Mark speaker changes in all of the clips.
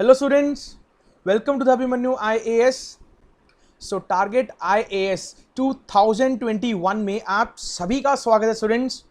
Speaker 1: Hello students, welcome to the Abhimanyu IAS. So target IAS 2021 में आप सभी का स्वागत है स्टूडेंट्स।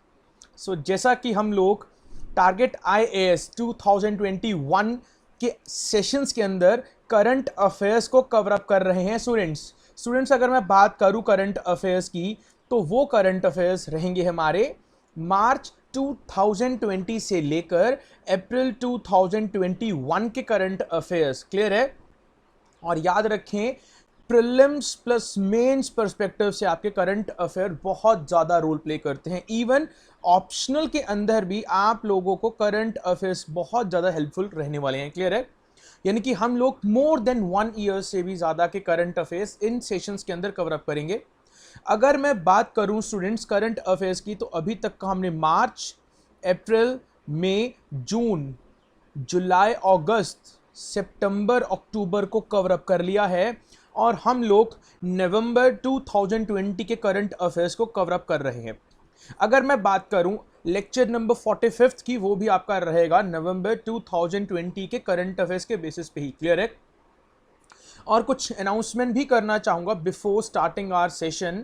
Speaker 1: जैसा कि हम लोग टारगेट IAS 2021 के सेशंस के अंदर करंट अफेयर्स को कवर अप कर रहे हैं स्टूडेंट्स अगर मैं बात करूं करंट अफेयर्स की, तो वो करंट अफेयर्स रहेंगे हमारे मार्च 2020 से लेकर अप्रैल 2021 के करंट अफेयर्स। क्लियर है? और याद रखें, प्रीलिम्स प्लस मेंस पर्सपेक्टिव से आपके करंट अफेयर बहुत ज़्यादा रोल प्ले करते हैं। इवन ऑप्शनल के अंदर भी आप लोगों को करंट अफेयर्स बहुत ज़्यादा हेल्पफुल रहने वाले हैं। क्लियर है? यानी कि हम लोग मोर देन 1 ईयर से भी ज़्यादा के करंट अफेयर्स इन सेशंस के अंदर कवर अप करेंगे। अगर मैं बात करूं स्टूडेंट्स करंट अफेयर्स की, तो अभी तक का हमने मार्च, अप्रैल, मई, जून, जुलाई, अगस्त, सितंबर, अक्टूबर को कवर अप कर लिया है और हम लोग नवंबर 2020 के करंट अफेयर्स को कवर अप कर रहे हैं। अगर मैं बात करूं लेक्चर नंबर 45 की, वो भी आपका रहेगा नवंबर 2020 के करंट अफेयर्स के बेसिस पे ही। क्लियर है? और कुछ अनाउंसमेंट भी करना चाहूँगा before starting our session.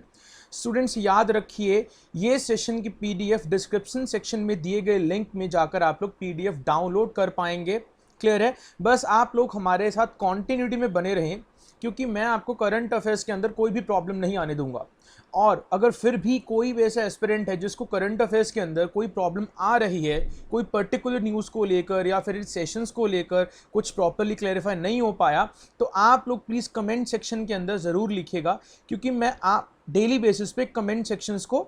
Speaker 1: Students याद रखिए, ये सेशन की पीडीएफ डिस्क्रिप्शन सेक्शन में दिए गए लिंक में जाकर आप लोग पीडीएफ डाउनलोड कर पाएंगे। क्लियर है? बस आप लोग हमारे साथ कॉन्टिन्यूटी में बने रहें, क्योंकि मैं आपको करंट अफेयर्स के अंदर कोई भी प्रॉब्लम नहीं आने दूंगा। और अगर फिर भी कोई भी ऐसा एस्पिरेंट है जिसको करंट अफेयर्स के अंदर कोई प्रॉब्लम आ रही है, कोई पर्टिकुलर न्यूज़ को लेकर या फिर सेशंस को लेकर कुछ प्रॉपरली क्लैरिफाई नहीं हो पाया, तो आप लोग प्लीज़ कमेंट सेक्शन के अंदर ज़रूर लिखिएगा, क्योंकि मैं आप डेली बेसिस पे कमेंट सेक्शंस को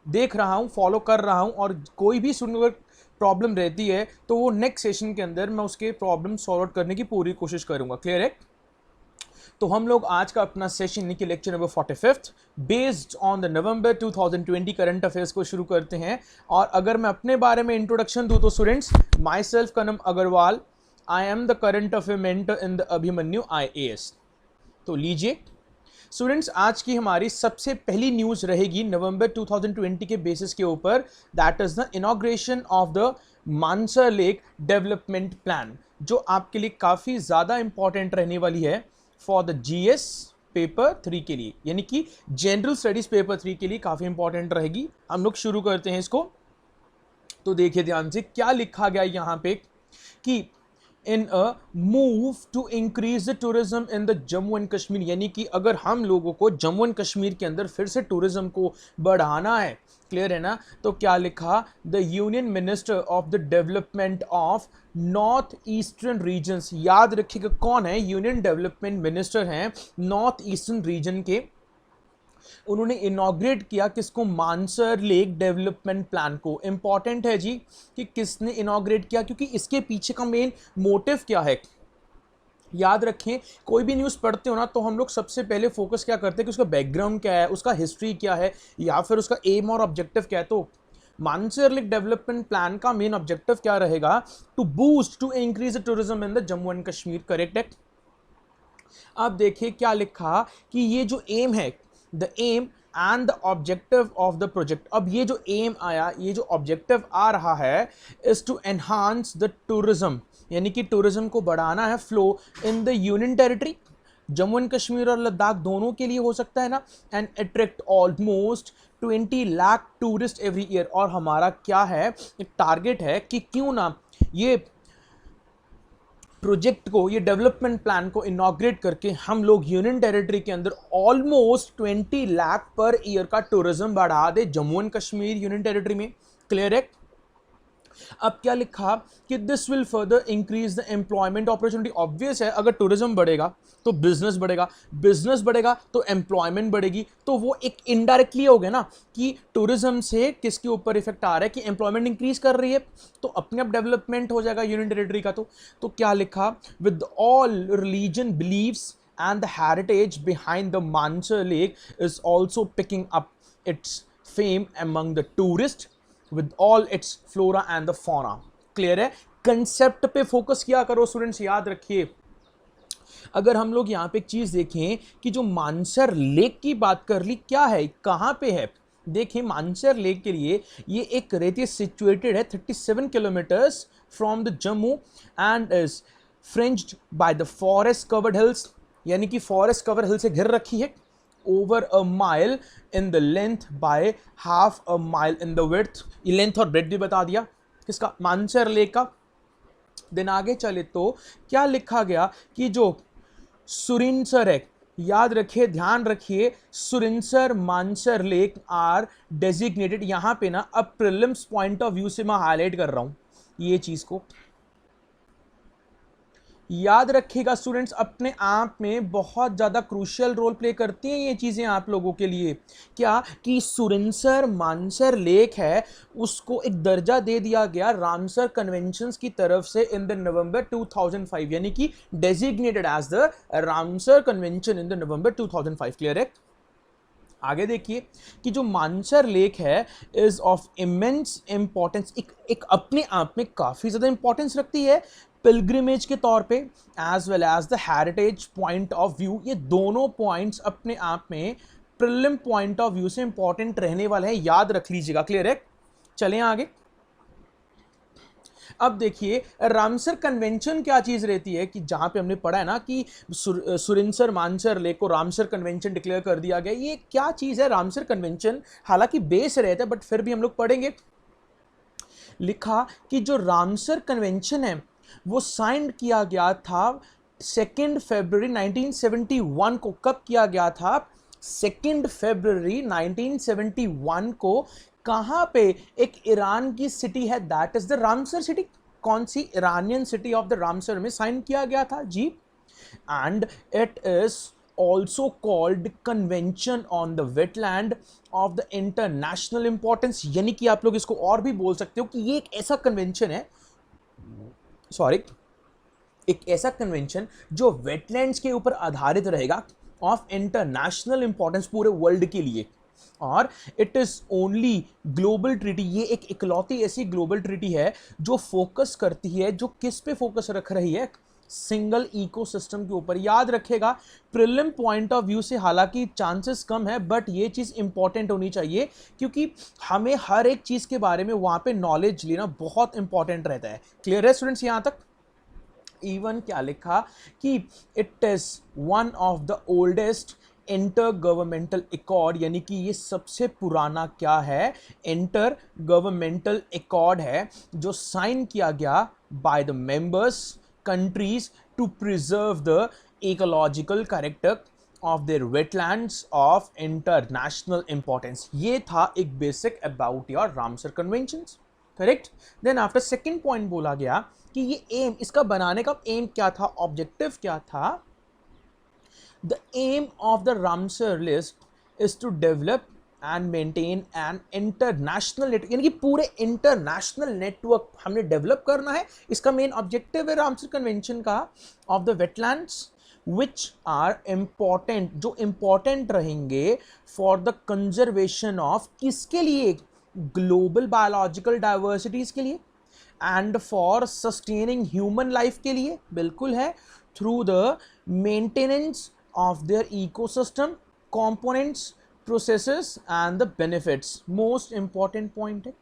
Speaker 1: देख रहा हूँ, फॉलो कर रहा हूँ। और कोई भी सुनकर प्रॉब्लम रहती है तो वो नेक्स्ट सेशन के अंदर मैं उसके प्रॉब्लम सॉल्व आउट करने की पूरी कोशिश करूँगा। क्लियर है? तो हम लोग आज का अपना सेशन यानी कि lecture number 45 based on the November 2020 current affairs को शुरू करते हैं। और अगर मैं अपने बारे में इंट्रोडक्शन दूं तो students, myself Kanam Agrawal, I am the current affair mentor in the Abhimanyu IAS। तो लीजिए स्टूडेंट्स, आज की हमारी सबसे पहली न्यूज़ रहेगी नवंबर 2020 के बेसिस के ऊपर, that is the inauguration of the Mansar lake development plan, जो आपके लिए काफ़ी ज़्यादा इंपॉर्टेंट रहने वाली है फॉर द GS पेपर 3 के लिए, यानी कि जनरल स्टडीज पेपर 3 के लिए काफ़ी इंपॉर्टेंट रहेगी। हम लोग शुरू करते हैं इसको। तो देखिए ध्यान से क्या लिखा गया यहाँ पे कि in a move to increase the tourism in the Jammu and Kashmir, यानी कि अगर हम लोगों को जम्मू एंड कश्मीर के अंदर फिर से टूरिज्म को बढ़ाना है, क्लियर है ना, तो क्या लिखा, the union minister of the development of north eastern regions. याद रखिएगा कौन है यूनियन डेवलपमेंट मिनिस्टर हैं नॉर्थ ईस्टर्न रीजन के। उन्होंने इनॉग्रेट किया किसको? मानसर लेक डेवलपमेंट प्लान को। इंपॉर्टेंट है जी कि किसने इनॉग्रेट किया, क्योंकि इसके पीछे का मेन मोटिव क्या है। याद रखें, कोई भी न्यूज़ पढ़ते हो ना, तो हम लोग सबसे पहले फोकस क्या करते हैं कि उसका बैकग्राउंड क्या है, उसका हिस्ट्री क्या है, या फिर उसका एम और ऑब्जेक्टिव क्या है। तो मानसर लेक डेवलपमेंट प्लान का मेन ऑब्जेक्टिव क्या रहेगा? To boost, to increase the tourism in the Jammu and Kashmir. Correct है? अब देखिए क्या लिखा कि ये जो एम है, the aim and the objective of the project. अब ये जो एम आया, ये जो ऑब्जेक्टिव आ रहा है, is to enhance the tourism, यानी कि टूरिज्म को बढ़ाना है, flow in the union territory, Jammu and Kashmir और लद्दाख दोनों के लिए हो सकता है ना, and attract almost 20 lakh tourist every year. और हमारा क्या है, एक टारगेट है कि क्यों ना ये प्रोजेक्ट को, ये डेवलपमेंट प्लान को इनॉग्रेट करके हम लोग यूनियन टेरिटरी के अंदर ऑलमोस्ट 20 लाख पर ईयर का टूरिज्म बढ़ा दे Jammu and Kashmir union territory में। क्लियर है? अब क्या लिखा कि this will further increase the employment opportunity. Obvious है, अगर टूरिज्म बढ़ेगा तो बिजनेस बढ़ेगा, बिजनेस बढ़ेगा तो एम्प्लॉयमेंट बढ़ेगी। तो वो एक इनडायरेक्टली हो गया ना कि टूरिज्म से किसके ऊपर इफेक्ट आ रहा है, कि एम्प्लॉयमेंट इंक्रीज कर रही है, तो अपने आप डेवलपमेंट हो जाएगा यूनियन टेरिटरी का। तो क्या लिखा, with all religion believes and the heritage behind the Mansar Lake is also picking up its fame among the tourists with all its flora and the fauna। Clear है? Concept पे focus किया करो students. याद रखिए, अगर हम लोग यहाँ पे एक चीज देखें कि जो मानसर लेक की बात कर ली, क्या है, कहाँ पे है, देखिए मानसर लेक के लिए ये एक रहती है, सिचुएटेड है 37 kilometres from the Jammu and is fringed by the forest covered hills, यानी कि फॉरेस्ट कवर हिल से घिर रखी है, over a mile in the length by half a mile in the width, ये लेंथ और ब्रेड्थ भी बता दिया किसका, मानसर लेक का। दिन आगे चले तो क्या लिखा गया कि जो सुरिनसर है, याद रखिए ध्यान रखिए, Surinsar Mansar lake are designated, यहां पे ना अब प्रीलिम्स पॉइंट ऑफ व्यू से मैं हाईलाइट कर रहा हूं ये चीज को, याद रखिएगा स्टूडेंट्स, अपने आप में बहुत ज़्यादा क्रूशियल रोल प्ले करती हैं ये चीज़ें आप लोगों के लिए। क्या कि सुरिनसर मानसर लेक है, उसको एक दर्जा दे दिया गया रामसर कन्वेंशंस की तरफ से इन द नवंबर 2005, यानी कि designated as the Ramsar convention in the November 2005। Clear है? आगे देखिए कि जो मानसर लेक है इज ऑफ इमेंस इंपॉर्टेंस, एक अपने आप में काफ़ी ज़्यादा इंपॉर्टेंस रखती है पिलग्रिमेज के तौर पे as well as the heritage point of view. ये दोनों पॉइंट्स अपने आप में प्रिलिम पॉइंट ऑफ व्यू से इंपॉर्टेंट रहने वाले हैं, याद रख लीजिएगा। क्लियर है? चलें आगे। अब देखिए रामसर कन्वेंशन क्या चीज रहती है कि जहां पे हमने पढ़ा है ना कि सुरिनसर मानसर लेक को रामसर कन्वेंशन डिक्लेयर कर दिया गया, ये क्या चीज है रामसर कन्वेंशन, हालांकि बेस रहता है बट फिर भी हम लोग पढ़ेंगे। लिखा कि जो रामसर कन्वेंशन है वो साइन किया गया था 2 फरवरी 1971 को। कब किया गया था? 2 फरवरी 1971 को। कहां पे? एक ईरान की सिटी है, that is the Ramsar city. कौन सी? Iranian city of the Ramsar में साइन किया गया था जी। And it is also called convention on the wetland of the international importance, यानी कि आप लोग इसको और भी बोल सकते हो कि ये एक ऐसा कन्वेंशन है, सॉरी, एक ऐसा कन्वेंशन जो वेटलैंड्स के ऊपर आधारित रहेगा ऑफ इंटरनेशनल इंपॉर्टेंस पूरे वर्ल्ड के लिए। और it is only global treaty, ये एक इकलौती ऐसी ग्लोबल ट्रीटी है जो फोकस करती है, जो किस पे फोकस रख रही है? सिंगल इकोसिस्टम के ऊपर। याद रखेगा प्रीलिम पॉइंट ऑफ व्यू से हालांकि चांसेस कम है बट ये चीज इंपॉर्टेंट होनी चाहिए क्योंकि हमें हर एक चीज के बारे में वहां पे नॉलेज लेना बहुत इंपॉर्टेंट रहता है। क्लियर है स्टूडेंट्स यहां तक? इवन क्या लिखा कि it is one of the oldest inter governmental accord, यानी कि ये सबसे पुराना क्या है? इंटर गवर्नमेंटल एकॉर्ड है जो साइन किया गया by the members countries to preserve the ecological character of their wetlands of international importance। ये था एक basic about your Ramsar conventions. Correct? Then after second point बोला गया कि ये एम, इसका बनाने का एम क्या था, ऑब्जेक्टिव क्या था? The aim of the Ramsar list is to develop and maintain an international network, यानी कि पूरे इंटरनेशनल नेटवर्क हमने डेवलप करना है। इसका मेन ऑब्जेक्टिव है रामसर कन्वेंशन का of the wetlands which are important, जो इंपॉर्टेंट रहेंगे फॉर द कंजर्वेशन ऑफ, किसके लिए? ग्लोबल बायोलॉजिकल डाइवर्सिटीज के लिए and for sustaining human life के लिए, बिल्कुल है, through the maintenance of their ecosystem components processes and the benefits. Most important point है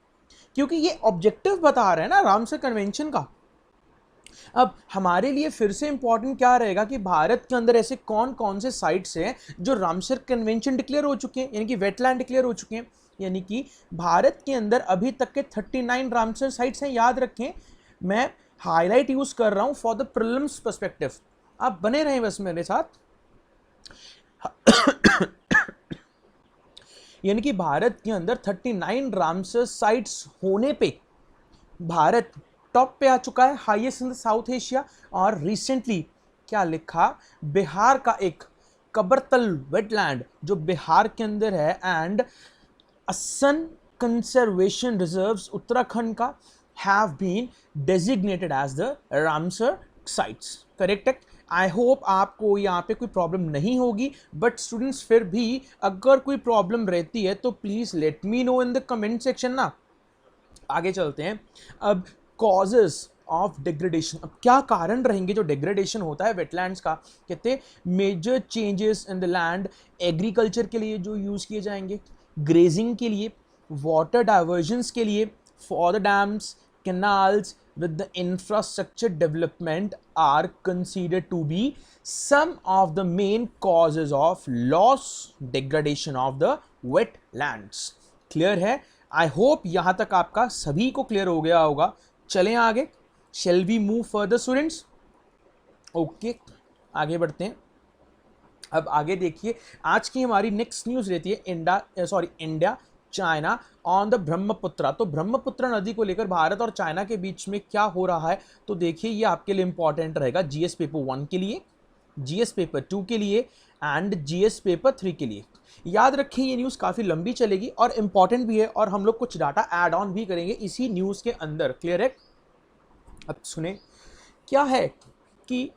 Speaker 1: क्योंकि ये ऑब्जेक्टिव बता रहे हैं ना रामसर कन्वेंशन का। अब हमारे लिए फिर से इंपॉर्टेंट क्या रहेगा कि भारत के अंदर ऐसे कौन कौन से साइट्स हैं जो रामसर कन्वेंशन डिक्लेयर हो चुके हैं, यानी कि वेटलैंड डिक्लेयर हो चुके हैं। यानी कि भारत के अंदर अभी तक के 39 रामसर साइट्स हैं, याद रखें। मैं हाईलाइट यूज कर रहा हूं फॉर द प्रीलिम्स पर्सपेक्टिव, आप बने रहें बस मेरे साथ। यानी कि भारत के अंदर 39 रामसर साइट्स होने पे भारत टॉप पे आ चुका है, highest in the south Asia. और रिसेंटली क्या लिखा? बिहार का एक कबरतल वेटलैंड जो बिहार के अंदर है and Assam conservation reserves Uttarakhand का have been designated as the Ramsar sites. Correct है? आई होप आपको यहाँ पे कोई प्रॉब्लम नहीं होगी, बट स्टूडेंट्स फिर भी अगर कोई प्रॉब्लम रहती है तो please let me know in the comment section ना। आगे चलते हैं। अब कॉजेस ऑफ डिग्रेडेशन, अब क्या कारण रहेंगे जो डिग्रेडेशन होता है वेटलैंड्स का? कहते major changes in the land, agriculture के लिए जो यूज किए जाएंगे, ग्रेजिंग के लिए, वाटर डाइवर्जन्स के लिए, for the dams, canals, with the infrastructure development are considered to be some of the main causes of loss degradation of the wetlands. Clear है? आई होप यहां तक आपका सभी को क्लियर हो गया होगा. चलें आगे. Shall we move further students? Okay, आगे बढ़ते हैं. अब आगे देखिए, आज की हमारी नेक्स्ट न्यूज रहती है India China on the Brahmaputra. तो ब्रह्मपुत्र नदी को लेकर भारत और चाइना के बीच में क्या हो रहा है, तो देखिए ये आपके लिए इंपॉर्टेंट रहेगा जीएस पेपर 1 के लिए, जीएस पेपर 2 के लिए एंड जीएस पेपर 3 के लिए. याद रखिए ये न्यूज़ काफ़ी लंबी चलेगी और इंपॉर्टेंट भी है, और हम लोग कुछ डाटा ऐड ऑन भी करेंगे इसी न्यूज़ के अंदर. क्लियर है? अब सुने क्या है कि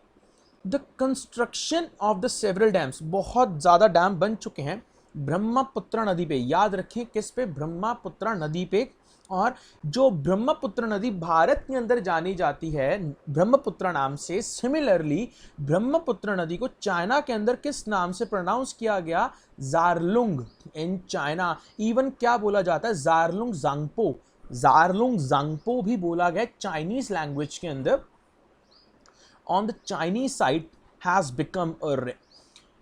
Speaker 1: the construction of the several dams, बहुत ज़्यादा डैम बन चुके हैं ब्रह्मपुत्र नदी पे. याद रखें किस पे? ब्रह्मपुत्र नदी पे. और जो ब्रह्मपुत्र नदी भारत के अंदर जानी जाती है ब्रह्मपुत्र नाम से, सिमिलरली ब्रह्मपुत्र नदी को चाइना के अंदर किस नाम से प्रोनाउंस किया गया? जारलुंग इन चाइना. इवन क्या बोला जाता है? जारलुंग जांगपो. जारलुंग जांगपो भी बोला गया चाइनीज लैंग्वेज के अंदर. On the Chinese side has become a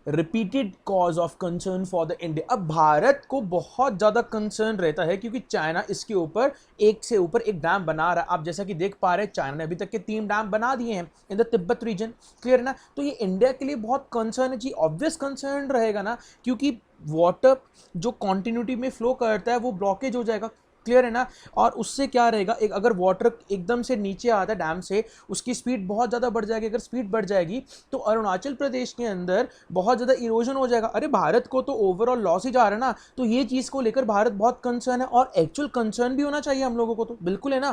Speaker 1: repeated cause of concern for the India. अब भारत को बहुत ज़्यादा कंसर्न रहता है क्योंकि चाइना इसके ऊपर एक से ऊपर एक डैम बना रहा है. आप जैसा कि देख पा रहे हैं चाइना ने अभी तक के 3 डैम बना दिए हैं in the Tibet region. Clear है ना? तो ये इंडिया के लिए बहुत कंसर्न है जी. ऑब्वियस कंसर्न रहेगा ना, क्योंकि वाटर जो कॉन्टिन्यूटी में फ्लो करता है वो ब्लॉकेज हो जाएगा. क्लियर है ना? और उससे क्या रहेगा, एक अगर वाटर एकदम से नीचे आता है डैम से, उसकी स्पीड बहुत ज़्यादा बढ़ जाएगी. अगर स्पीड बढ़ जाएगी तो अरुणाचल प्रदेश के अंदर बहुत ज़्यादा इरोजन हो जाएगा. अरे भारत को तो ओवरऑल लॉस ही जा रहा है ना, तो ये चीज़ को लेकर भारत बहुत कंसर्न है, और एक्चुअल कंसर्न भी होना चाहिए हम लोगों को, तो बिल्कुल है ना.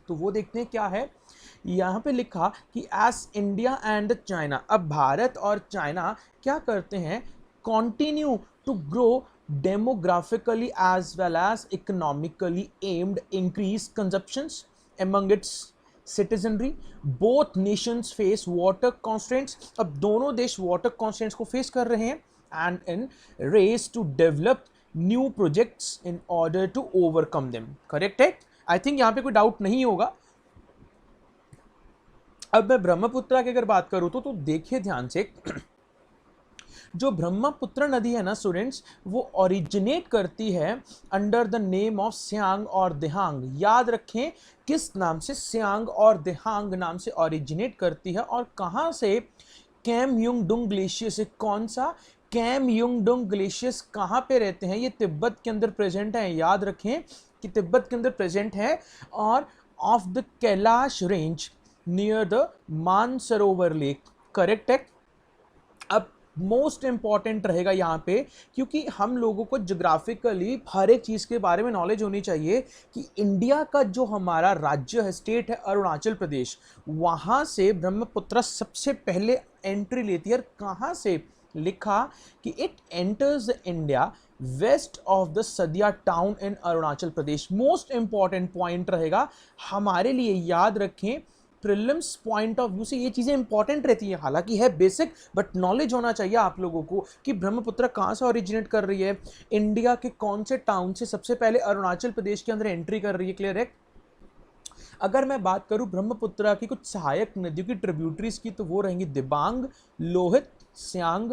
Speaker 1: तो वो देखते हैं क्या है यहाँ पे लिखा कि एज इंडिया एंड चाइना. अब भारत और चाइना क्या करते हैं? Continue to grow demographically as well as economically aimed increase consumptions among its citizenry. Both nations face water constraints. अब दोनों देश water constraints को face कर रहे हैं and in race to develop new projects in order to overcome them. Correct है? I think यहाँ पे कोई डाउट नहीं होगा. अब मैं ब्रह्मपुत्र की अगर बात करूँ तो देखिए ध्यान से, जो ब्रह्मपुत्र नदी है ना स्टूडेंट्स, वो ओरिजिनेट करती है under the name of Siang और दिहांग. याद रखें किस नाम से? सियांग और दिहांग नाम से ओरिजिनेट करती है. और कहाँ से? कैमयुंगडुंग ग्लेशियर से. कौन सा? कैमयुंगडुंग ग्लेशियर्स कहाँ पे रहते हैं? ये तिब्बत के अंदर प्रेजेंट है. याद रखें कि तिब्बत के अंदर प्रेजेंट है, और of the Kailash range near the Mansarovar lake. Correct है? अब मोस्ट इंपॉर्टेंट रहेगा यहाँ पे, क्योंकि हम लोगों को ज्योग्राफिकली हर एक चीज़ के बारे में नॉलेज होनी चाहिए कि इंडिया का जो हमारा राज्य है, स्टेट है अरुणाचल प्रदेश, वहाँ से ब्रह्मपुत्र सबसे पहले एंट्री लेती है. और कहाँ से? लिखा कि it enters India west of the Sadiya town in Arunachal Pradesh. Most important point रहेगा हमारे लिए. याद रखें प्रीलिम्स पॉइंट ऑफ व्यू से ये चीज़ें इंपॉर्टेंट रहती हैं. हालांकि है बेसिक, बट नॉलेज होना चाहिए आप लोगों को कि ब्रह्मपुत्र कहाँ से ओरिजिनेट कर रही है, इंडिया के कौन से टाउन से सबसे पहले अरुणाचल प्रदेश के अंदर एंट्री कर रही है. क्लियर है? अगर मैं बात करूँ ब्रह्मपुत्र की कुछ सहायक नदियों की ट्रिब्यूटरीज की, तो वो रहेंगी दिबांग, लोहित, सियांग,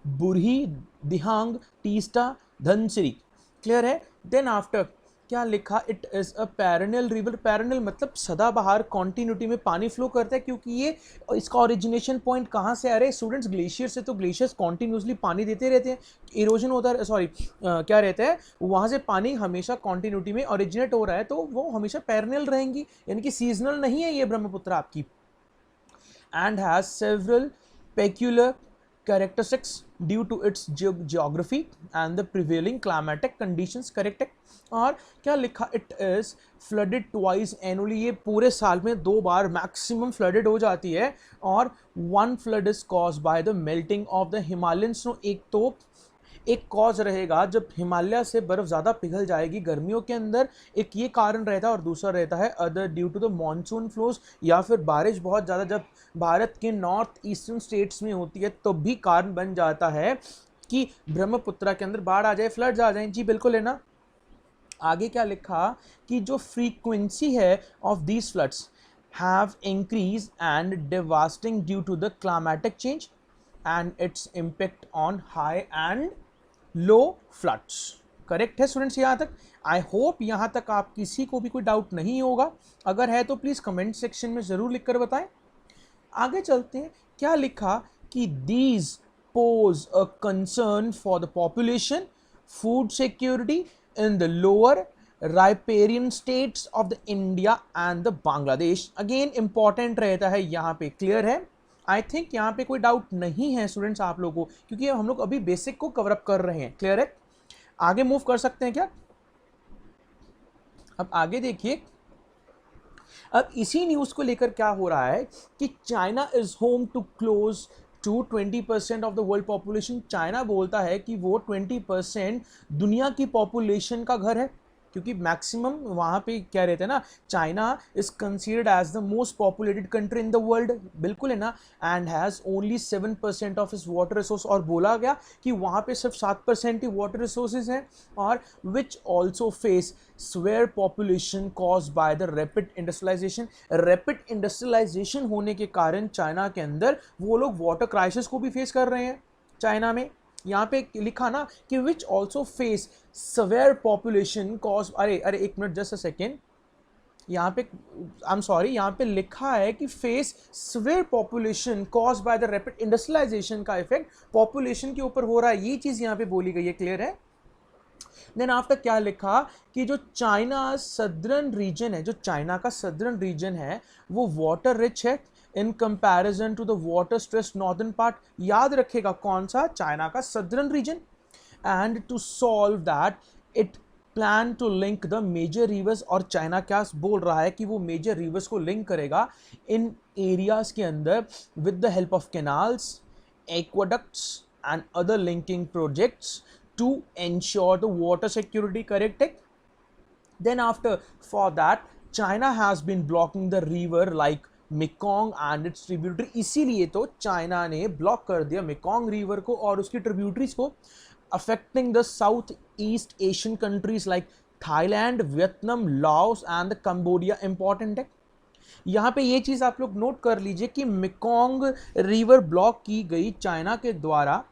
Speaker 1: बुरही, दिहांग, तीस्ता, धनसिरी. क्लियर है? देन आफ्टर क्या लिखा? It is a perennial river. Perennial मतलब सदाबहार कॉन्टिन्यूटी में पानी फ्लो करता है, क्योंकि ये इसका ओरिजिनेशन पॉइंट कहाँ से आ रहे हैं स्टूडेंट्स? ग्लेशियर से. तो ग्लेशियर्स कॉन्टिन्यूसली पानी देते रहते हैं, इरोजन होता है, क्या रहता है, वहाँ से पानी हमेशा कॉन्टिन्यूटी में ओरिजिनेट हो रहा है, तो वो हमेशा पैरेनल रहेंगी, यानी कि सीजनल नहीं है ये ब्रह्मपुत्र आपकी. And has several peculiar characteristics due to its geography and the prevailing climatic conditions. correct है? और क्या लिखा? It is flooded twice annually. ये पूरे साल में 2 बार मैक्सिमम फ्लडेड हो जाती है. और 1 flood is cause by the melting of the Himalayan snow. एक कॉज रहेगा जब हिमालय से बर्फ ज़्यादा पिघल जाएगी गर्मियों के अंदर, एक ये कारण रहता है. और दूसरा रहता है other due to the monsoon flows, या फिर बारिश बहुत ज़्यादा जब भारत के नॉर्थ ईस्टर्न स्टेट्स में होती है तो भी कारण बन जाता है कि ब्रह्मपुत्र के अंदर बाढ़ आ जाए, फ्लड्स आ जाएं. जी बिल्कुल है ना? आगे क्या लिखा कि जो फ्रीक्वेंसी है of these floods have increase and devastating due to the climatic change and its impact on high and low floods. Correct है स्टूडेंट्स यहाँ तक? आई होप यहाँ तक आप किसी को भी कोई डाउट नहीं होगा, अगर है तो प्लीज़ कमेंट सेक्शन में ज़रूर लिखकर बताएं। आगे चलते हैं, क्या लिखा कि these pose a concern for the population food security in the lower riparian states of the India and the Bangladesh. Again important रहता है यहाँ पे, क्लियर है? आई थिंक यहाँ पे कोई डाउट नहीं है स्टूडेंट्स आप लोगों को, क्योंकि हम लोग अभी बेसिक को कवर अप कर रहे हैं। क्लियर है? आगे मूव कर सकते हैं क्या? अब आगे देखिए, अब इसी न्यूज़ को लेकर क्या हो रहा है कि China is home to close to 20% of the world population. China बोलता है कि वो 20% दुनिया की पॉपुलेशन का घर है, क्योंकि मैक्सिमम वहाँ पे क्या रहते हैं ना, China is considered as the most populated country in the world, बिल्कुल है ना, and has only 7% of its water resource. और बोला गया कि वहाँ पे सिर्फ 7% ही वाटर रिसोर्सेज हैं, और which also face severe population cause by the rapid industrialization. Rapid industrialization होने के कारण चाइना के अंदर वो लोग वाटर क्राइसिस को भी फेस कर रहे हैं चाइना में। यहाँ पे लिखा ना कि विच also face severe population cause, अरे एक मिनट, जस्ट अ सेकेंड, यहाँ पे आई एम सॉरी, यहाँ पे लिखा है कि face severe population cause by the rapid industrialization का इफेक्ट पॉपुलेशन के ऊपर हो रहा है, ये चीज़ यहाँ पे बोली गई है। क्लियर है? देन आफ्टर क्या लिखा कि जो चाइना सदर्न रीजन है, जो चाइना का सदर्न रीजन है वो वाटर रिच है in comparison to the water stress northern part. याद रखेगा कौन सा? चाइना का southern region. And to solve that it plan to link the major rivers. और चाइना क्या बोल रहा है कि वो मेजर रिवर्स को लिंक करेगा इन एरियाज के अंदर with the help of canals, aqueducts and other linking projects to ensure the water security. Correct? Then after, for that, China has been blocking the river like Mekong and its tributary. इसीलिए तो China ने block कर दिया Mekong river को और उसकी tributaries को, affecting the south east Asian countries like Thailand, Vietnam, Laos and Cambodia. Important है यहाँ पे ये चीज़ आप लोग नोट कर लीजिए कि मेकोंग रिवर ब्लॉक की गई चाइना के द्वारा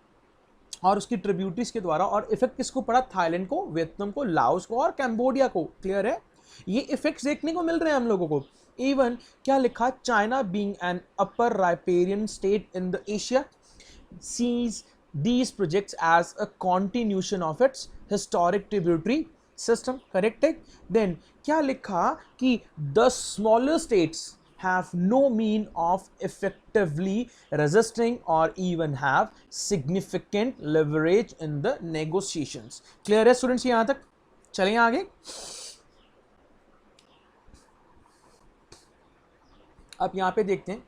Speaker 1: और उसकी ट्रिब्यूटरीज के द्वारा, और इफेक्ट किसको पड़ा? थाईलैंड को, वियतनाम को, लाओस को और कैम्बोडिया को। क्लियर है? ये इफेक्ट्स देखने को मिल रहे हैं हम लोगों को। इवन क्या लिखा? China being an upper riparian state in the Asia sees these projects as a continuation of its historic tributary system. Correct है? Then क्या लिखा कि the smaller states have no mean of effectively resisting or even have significant leverage in the negotiations. Clear है students यहाँ तक? चलें आगे। अब यहाँ पे देखते हैं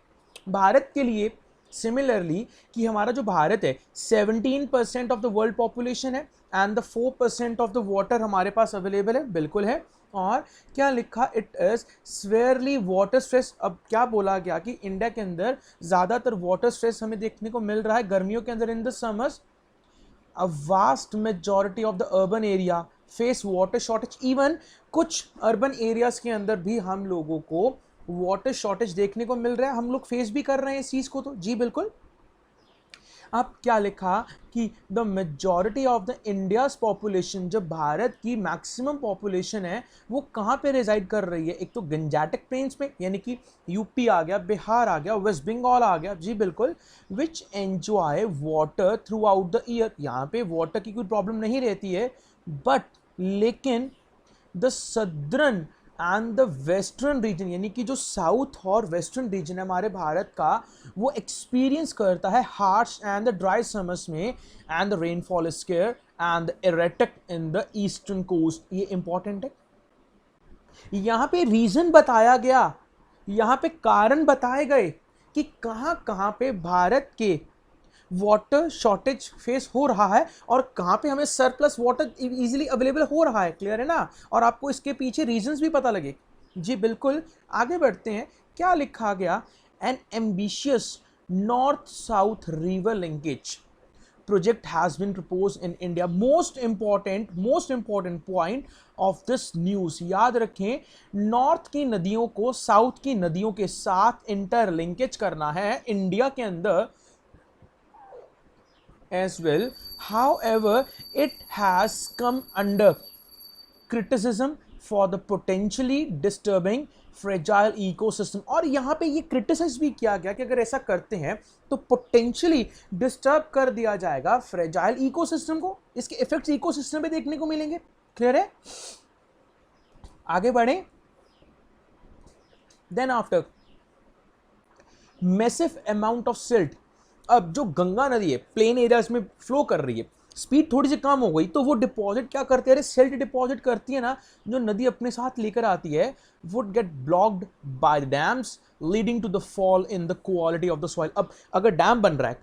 Speaker 1: भारत के लिए सिमिलरली कि हमारा जो भारत है 17% ऑफ द वर्ल्ड पॉपुलेशन है and the 4% of the water हमारे पास अवेलेबल है, बिल्कुल है। और क्या लिखा? It is squarely water stress. अब क्या बोला गया कि इंडिया के अंदर ज़्यादातर वाटर स्ट्रेस हमें देखने को मिल रहा है गर्मियों के अंदर in the summers. A vast majority of the urban area face water shortage. Even कुछ अर्बन एरियाज के अंदर भी हम लोगों को वाटर शॉर्टेज देखने को मिल रहा है, हम लोग फेस भी कर रहे हैं इस चीज़ को, तो जी बिल्कुल। अब क्या लिखा कि the majority of the India's population, जब भारत की मैक्सिमम पॉपुलेशन है वो कहाँ पे रिजाइड कर रही है? एक तो गंजाटिक प्लेन्स पे, यानी कि यूपी आ गया, बिहार आ गया, वेस्ट बंगाल आ गया, जी बिल्कुल, which enjoy water through the year. यहाँ पे वाटर की कोई प्रॉब्लम नहीं रहती है, बट लेकिन the southern and the western region, यानी कि जो साउथ और वेस्टर्न रीजन है हमारे भारत का, वो एक्सपीरियंस करता है harsh and the dry summers में, and the rainfall is scarce and erratic in the eastern coast. ये इंपॉर्टेंट है। यहाँ पे रीजन बताया गया, यहाँ पे कारण बताए गए कि कहाँ कहाँ पे भारत के वाटर शॉर्टेज फेस हो रहा है और कहाँ पे हमें सरप्लस वाटर इजीली अवेलेबल हो रहा है। क्लियर है ना? और आपको इसके पीछे रीजंस भी पता लगे। जी बिल्कुल, आगे बढ़ते हैं। क्या लिखा गया? N ambitious north south river linkage project has been proposed in India. Most important point of this news, याद रखें, नॉर्थ की नदियों को साउथ की नदियों के साथ इंटरलिंकेज करना है इंडिया के अंदर as well. However, it has come under criticism for the potentially disturbing fragile ecosystem. और यहां पे ये क्रिटिसाइज भी किया गया कि अगर ऐसा करते हैं तो पोटेंशियली डिस्टर्ब कर दिया जाएगा फ्रेजाइल इकोसिस्टम को, इसके इफेक्ट्स इकोसिस्टम पे देखने को मिलेंगे। क्लियर है? आगे बढ़े। Then after massive amount of silt, अब जो गंगा नदी है प्लेन एरियाज में फ्लो कर रही है, स्पीड थोड़ी सी कम हो गई तो वो डिपॉजिट क्या करती है, अरे सिल्ट डिपॉजिट करती है ना, जो नदी अपने साथ लेकर आती है, would get blocked by dams leading to the fall in the quality of the soil. अब अगर डैम बन रहा है,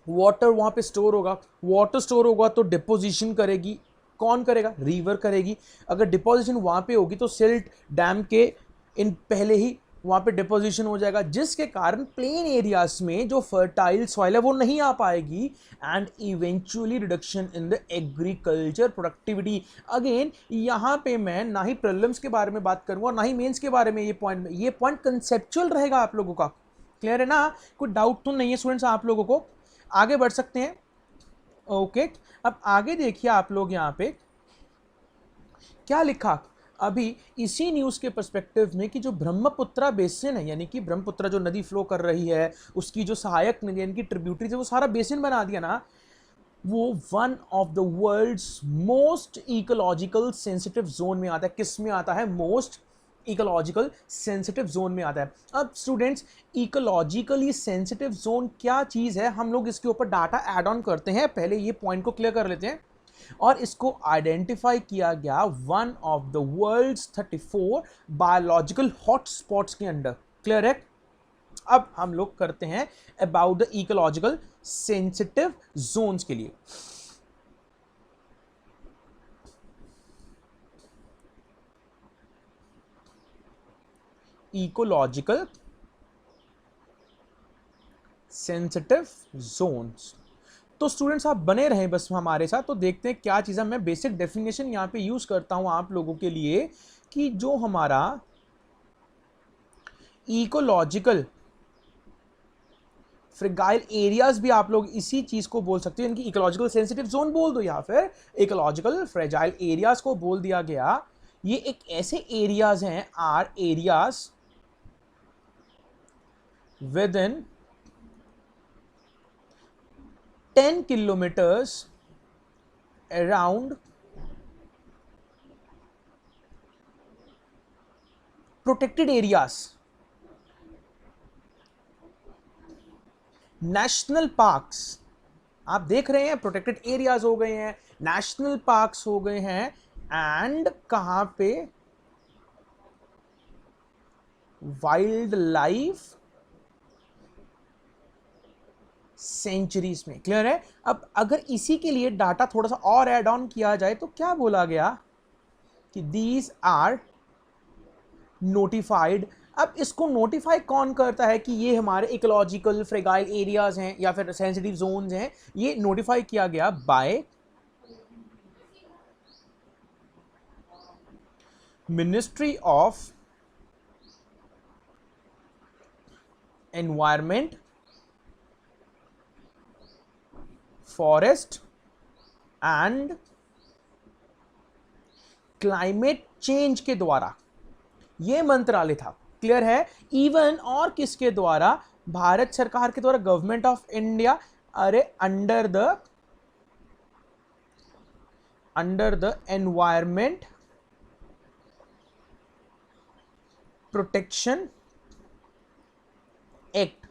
Speaker 1: वाटर वहां पे स्टोर होगा, वाटर स्टोर होगा तो डिपोजिशन करेगी, कौन करेगा, रिवर करेगी। अगर डिपोजिशन वहां पे होगी तो सिल्ट डैम के इन पहले ही वहां पे डिपोजिशन हो जाएगा, जिसके कारण प्लेन एरियाज में जो फर्टाइल सॉइल है वो नहीं आ पाएगी and eventually reduction in the agriculture productivity. Again यहां पे मैं ना ही प्रीलिम्स के बारे में बात करूंगा ना ही मेंस के बारे में, ये पॉइंट कंसेप्चुअल रहेगा आप लोगों का। क्लियर है ना? कोई डाउट तो नहीं है स्टूडेंट्स आप लोगों को? आगे बढ़ सकते हैं। ओके, अब आगे देखिए आप लोग यहां पे क्या लिखा अभी इसी न्यूज़ के पर्सपेक्टिव में कि जो ब्रह्मपुत्रा बेसिन है, यानी कि ब्रह्मपुत्रा जो नदी फ्लो कर रही है उसकी जो सहायक नदी यानी कि ट्रिब्यूटरीज है, वो सारा बेसिन बना दिया ना, वो one of the world's most ecological sensitive zone में आता है। किस में आता है? मोस्ट इकोलॉजिकल सेंसिटिव जोन में आता है। अब स्टूडेंट्स, इकोलॉजिकली सेंसिटिव जोन क्या चीज़ है, हम लोग इसके ऊपर डाटा ऐड ऑन करते हैं। पहले ये पॉइंट को क्लियर कर लेते हैं। और इसको आइडेंटिफाई किया गया one of the world's 34 biological hotspots के अंडर। क्लियर है? अब हम लोग करते हैं about the ecological sensitive zones के लिए। इकोलॉजिकल सेंसिटिव जोन्स, तो स्टूडेंट्स आप बने रहें बस हमारे साथ, तो देखते हैं क्या चीज़ है। मैं बेसिक डेफिनेशन यहाँ पे यूज़ करता हूँ आप लोगों के लिए कि जो हमारा इकोलॉजिकल फ्रेगाइल एरियाज भी आप लोग इसी चीज़ को बोल सकते हो, इनकी इकोलॉजिकल सेंसिटिव जोन बोल दो या फिर इकोलॉजिकल फ्रेजाइल एरियाज को बोल दिया गया। ये एक ऐसे एरियाज हैं, are areas within 10 kilometers around protected areas, national parks. आप देख रहे हैं प्रोटेक्टेड एरियाज हो गए हैं, नेशनल पार्क्स हो गए हैं, एंड कहां पे? वाइल्ड लाइफ सेंचुरीज में। क्लियर है? अब अगर इसी के लिए डाटा थोड़ा सा और ऐड ऑन किया जाए तो क्या बोला गया कि दीज आर नोटिफाइड। अब इसको नोटिफाई कौन करता है कि ये हमारे इकोलॉजिकल फ्रेगाइल एरियाज हैं या फिर सेंसिटिव जोन्स हैं? ये नोटिफाई किया गया by ministry of environment, forest and climate change के द्वारा। यह मंत्रालय था। क्लियर है? इवन और किसके द्वारा? भारत सरकार के द्वारा, गवर्नमेंट ऑफ इंडिया। अरे under the environment protection act,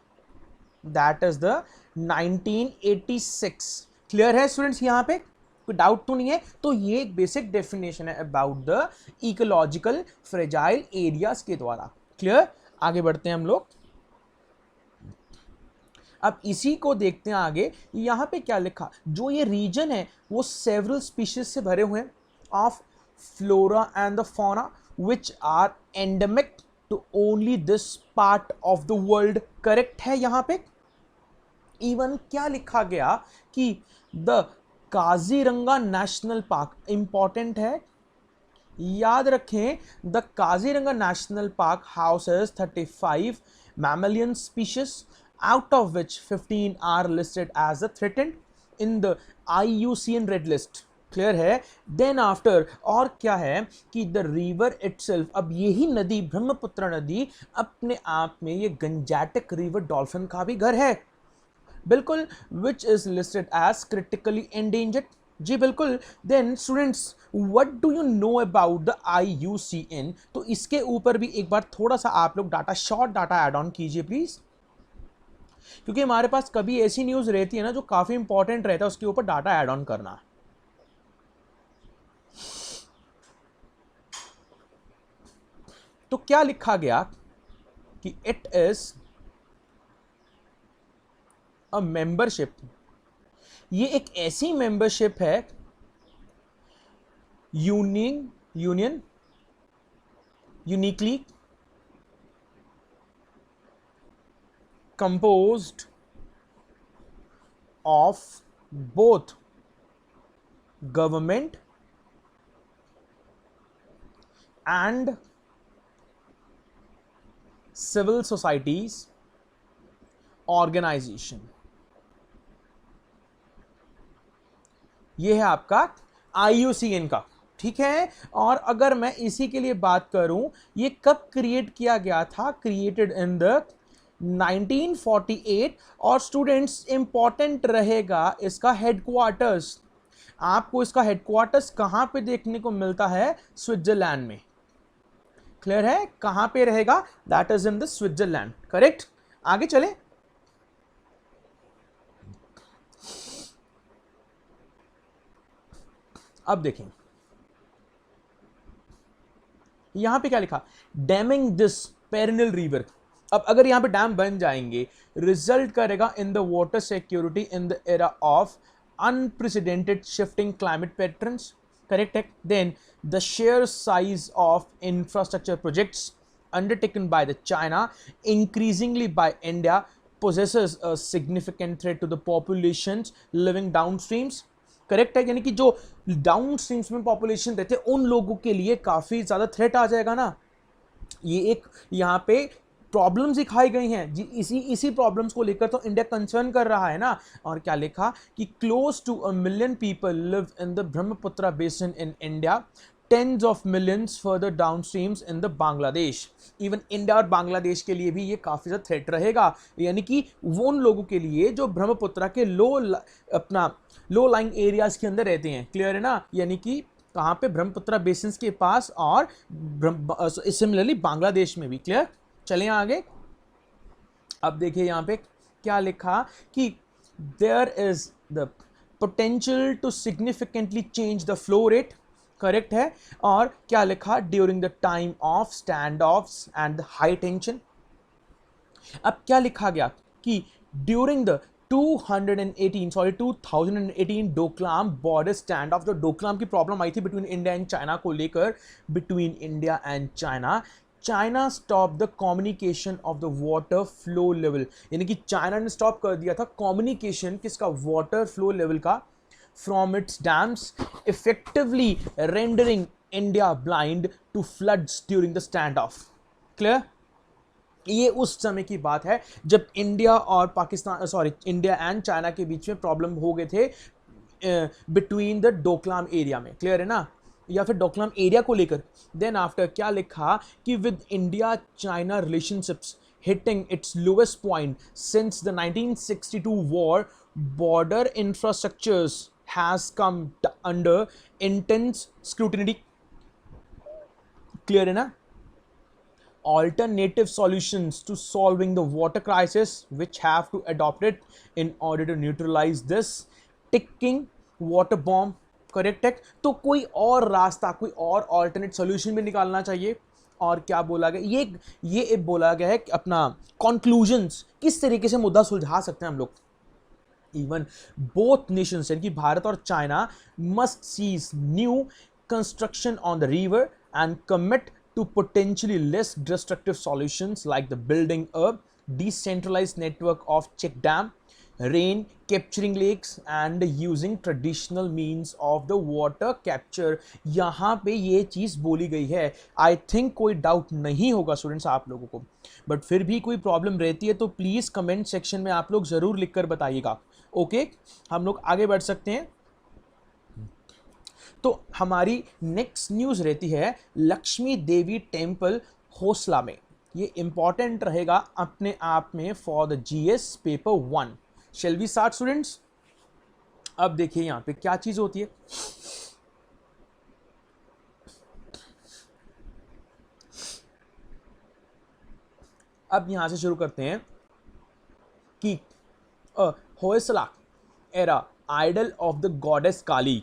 Speaker 1: that is the 1986। Clear है स्टूडेंट्स? यहां पे कोई डाउट तो नहीं है? तो ये एक बेसिक डेफिनेशन है about the ecological fragile areas के द्वारा। क्लियर? आगे बढ़ते हैं हम लोग। अब इसी को देखते हैं आगे। यहां पे क्या लिखा? जो ये रीजन है वो सेवरल स्पीशीज से भरे हुए हैं of flora and the fauna which are endemic to only this part of the world. Correct है यहां पे? इवन क्या लिखा गया कि the Kaziranga national park important है, याद रखें, the Kaziranga national park houses 35 mammalian species, out of which 15 are listed as a threatened in the IUCN red list. Clear है? देन आफ्टर और क्या है कि द रिवर इटसेल्फ, अब यही नदी ब्रह्मपुत्र नदी अपने आप में ये गंजेटिक रिवर डॉल्फिन का भी घर है, बिल्कुल, which is listed as critically endangered. जी बिल्कुल। Then students, what do you know about the IUCN? तो इसके ऊपर भी एक बार थोड़ा सा आप लोग data, short data add on कीजिए प्लीज, क्योंकि हमारे पास कभी ऐसी न्यूज रहती है ना जो काफी इंपॉर्टेंट रहता है, उसके ऊपर डाटा ऐड ऑन करना। तो क्या लिखा गया कि इट इज अ मेंबरशिप, ये एक ऐसी मेंबरशिप है union uniquely composed of both government and civil societies organization। ये है आपका IUCN का, ठीक है। और अगर मैं इसी के लिए बात करूं, ये कब क्रिएट किया गया था? Created in the 1948। और स्टूडेंट्स इंपॉर्टेंट रहेगा इसका हेडक्वार्टर्स, आपको इसका हेडक्वार्टर्स कहां पे देखने को मिलता है? स्विट्जरलैंड में। क्लियर है? कहां पे रहेगा? That is in the Switzerland, correct. आगे चले। अब देखें यहां पे क्या लिखा, डैमिंग दिस पेरिनल रिवर। अब अगर यहां पे डैम बन जाएंगे, रिजल्ट करेगा in the water security in the era of unprecedented shifting climate patterns, correct है। Then the sheer size of infrastructure projects undertaken by the China increasingly by India possesses a significant threat to the populations living downstreams, correct है। यानी कि जो down streams में population रहते हैं उन लोगों के लिए काफी ज्यादा थ्रेट आ जाएगा ना। ये एक यहाँ पे प्रॉब्लम्स दिखाई गई हैं जी, इसी प्रॉब्लम्स को लेकर तो इंडिया कंसर्न कर रहा है ना। और क्या लिखा कि close to 1 million people live in the Brahmaputra basin in India, tens of millions further downstreams in the Bangladesh। Even India और बांग्लादेश के लिए भी ये काफी ज्यादा थ्रेट रहेगा, यानी कि वो उन लोगों के लिए जो ब्रह्मपुत्र के लो लाइंग एरियाज के अंदर रहते हैं। क्लियर है ना? यानी कि कहाँ पे? ब्रह्मपुत्र बेसिन के पास और सिमिलरली बांग्लादेश में भी। क्लियर? चलें आगे। अब देखिए यहाँ पे क्या लिखा कि there is the potential to significantly change the flow rate, correct है। और क्या लिखा? During the time of standoffs and the high tension. अब क्या लिखा गया कि during the 2018 Doklam border standoff, जो डोकलाम की प्रॉब्लम आई थी बिटवीन इंडिया एंड चाइना को लेकर, between India and China stop the communication of the water flow level. यानी कि चाइना ने स्टॉप कर दिया था कम्युनिकेशन किसका? वाटर फ्लो लेवल का, from its dams, effectively rendering India blind to floods during the standoff। Clear? ये उस समय की बात है जब इंडिया और इंडिया एंड चाइना के बीच में प्रॉब्लम हो गए थे बिटवीन द डोकलाम एरिया में। क्लियर है ना? या फिर डोकलाम एरिया को लेकर। देन आफ्टर क्या लिखा कि with India China relationships hitting its lowest point since the 1962 war, border infrastructures has come under intense scrutiny। Clear है ना? Alternative solutions to solving the water crisis which have to adopt it in order to neutralize this ticking water bomb, correct है। तो कोई और रास्ता, कोई और alternate solution भी निकालना चाहिए। और क्या बोला गया? ये बोला गया है कि अपना कंक्लूजन्स किस तरीके से मुद्दा सुलझा सकते हैं हम लोग। इवन बोथ नेशंस यानी कि भारत और China must cease new construction on the river and commit to potentially less destructive solutions like the building a decentralised network of check dam, rain, capturing lakes and using traditional means of the water capture। यहाँ पे ये चीज़ बोली गई है। I think कोई doubt नहीं होगा students आप लोगों को, बट फिर भी कोई प्रॉब्लम रहती है तो प्लीज़ कमेंट सेक्शन में आप लोग ज़रूर लिख कर बताइएगा। ओके, हम लोग आगे बढ़ सकते हैं। तो हमारी नेक्स्ट न्यूज़ रहती है लक्ष्मी देवी टेम्पल होसला में। ये इंपॉर्टेंट रहेगा अपने आप में for the GS paper 1। Shall we start students? अब देखिए यहां पे क्या चीज होती है। अब यहां से शुरू करते हैं कि Hoysala era idol of the goddess Kali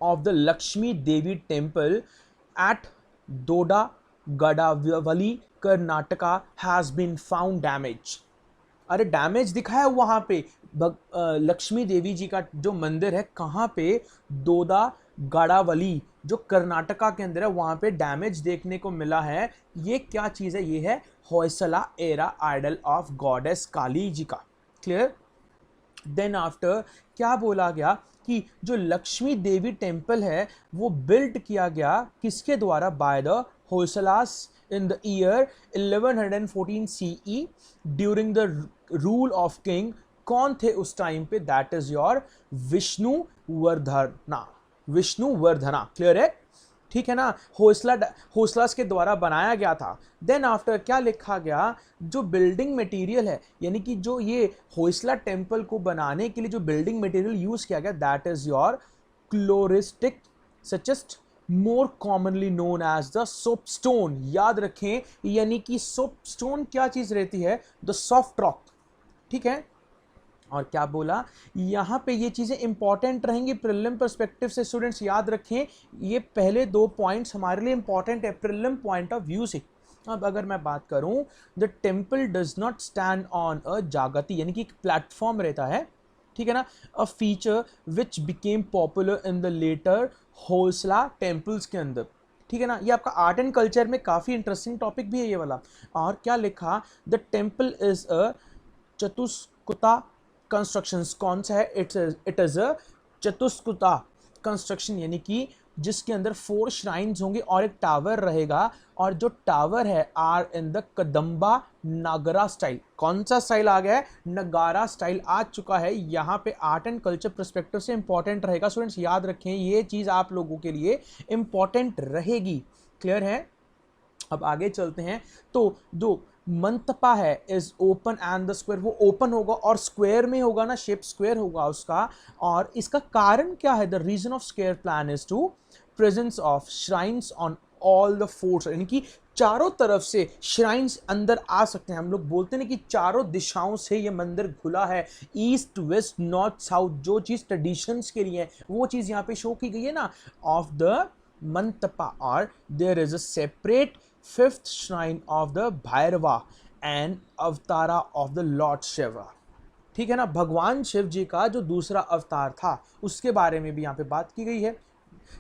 Speaker 1: of the Lakshmi Devi temple at Doda Gadavali Karnataka has been found damage. अरे डैमेज दिखा है वहां पे लक्ष्मी देवी जी का जो मंदिर है कहाँ पे, दोदा गाड़ावली जो कर्नाटका के अंदर है, वहां पे डैमेज देखने को मिला है। ये क्या चीज है? ये है Hoysala era idol of goddess Kali ji का। क्लियर? देन आफ्टर क्या बोला गया कि जो लक्ष्मी देवी टेम्पल है वो बिल्ड किया गया किसके द्वारा? By the होयसलास in the year 1114 CE during the rule of king। कौन थे उस टाइम पे? That is your Vishnuvardhana. Vishnuvardhana, clear है? ठीक है ना? होयसलास के द्वारा बनाया गया था। देन आफ्टर क्या लिखा गया? जो बिल्डिंग मटेरियल है, यानी कि जो ये होयसला टेम्पल को बनाने के लिए जो बिल्डिंग मटेरियल यूज किया गया, that is your chloritic schist more commonly known as the soapstone. याद रखें, यानी कि सोपस्टोन क्या चीज रहती है? The soft rock. ठीक है? और क्या बोला यहां पे? ये चीजें इंपॉर्टेंट रहेंगी प्रीलिम पर्सपेक्टिव से। स्टूडेंट्स याद रखें, ये पहले दो पॉइंट्स हमारे लिए इंपॉर्टेंट है प्रीलिम पॉइंट ऑफ व्यू से। अब अगर मैं बात करूं, the temple does not stand on a जागती, यानी कि एक प्लेटफॉर्म रहता है, ठीक है ना? A feature which became popular in the later Hoysala temples के अंदर। ठीक है ना? ये आपका आर्ट एंड कल्चर में काफी इंटरेस्टिंग टॉपिक भी है ये वाला। और क्या लिखा? The temple is a chatushkuta construction. कौन सा है? It is a chatushkuta construction, यानी कि जिसके अंदर 4 श्राइन्स होंगे और एक टावर रहेगा, और जो टावर है are in the Kadamba Nagara style. कौन सा स्टाइल आ गया है? नगारा स्टाइल आ चुका है। यहाँ पे आर्ट एंड कल्चर पर्सपेक्टिव से इंपॉर्टेंट रहेगा स्टूडेंट्स, याद रखें ये चीज आप लोगों के लिए इंपॉर्टेंट रहेगी। क्लियर है? अब आगे चलते हैं। तो जो मंतपा है is open and the square, वो ओपन होगा और स्क्वायर में होगा ना, शेप स्क्वायर होगा उसका। और इसका कारण क्या है? The reason of square plan is to presence of shrines on all the 4, यानी कि चारों तरफ से श्राइन्स अंदर आ सकते हैं। हम लोग बोलते हैं ना कि चारों दिशाओं से ये मंदिर खुला है, ईस्ट वेस्ट नॉर्थ साउथ। जो चीज ट्रेडिशंस के लिए है वो चीज यहाँ पे शो की गई है ना, ऑफ द मंतपा। और there is a separate 5th shrine of the Bhairava and avatara of the lord Shiva. ठीक है ना? भगवान शिव जी का जो दूसरा अवतार था उसके बारे में भी यहाँ पे बात की गई है।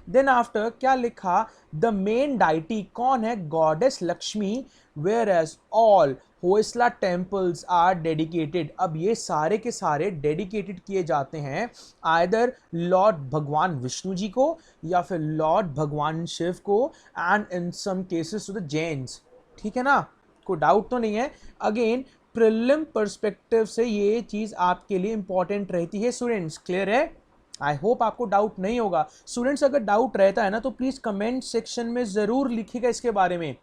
Speaker 1: देन आफ्टर क्या लिखा? द मेन डाइटी कौन है? Goddess Lakshmi, whereas all Hoysala temples are dedicated. अब ये सारे के सारे डेडिकेटेड किए जाते हैं आइदर लॉर्ड भगवान विष्णु जी को या फिर लॉर्ड भगवान शिव को, and in some cases to the Jains. ठीक है ना? कोई डाउट तो नहीं है? अगेन प्रीलिम पर्सपेक्टिव से ये चीज आपके लिए इंपॉर्टेंट रहती है स्टूडेंट्स। क्लियर है? आई होप आपको डाउट नहीं होगा। स्टूडेंट्स अगर डाउट रहता है ना तो प्लीज कमेंट सेक्शन में जरूर लिखिएगा इसके बारे में।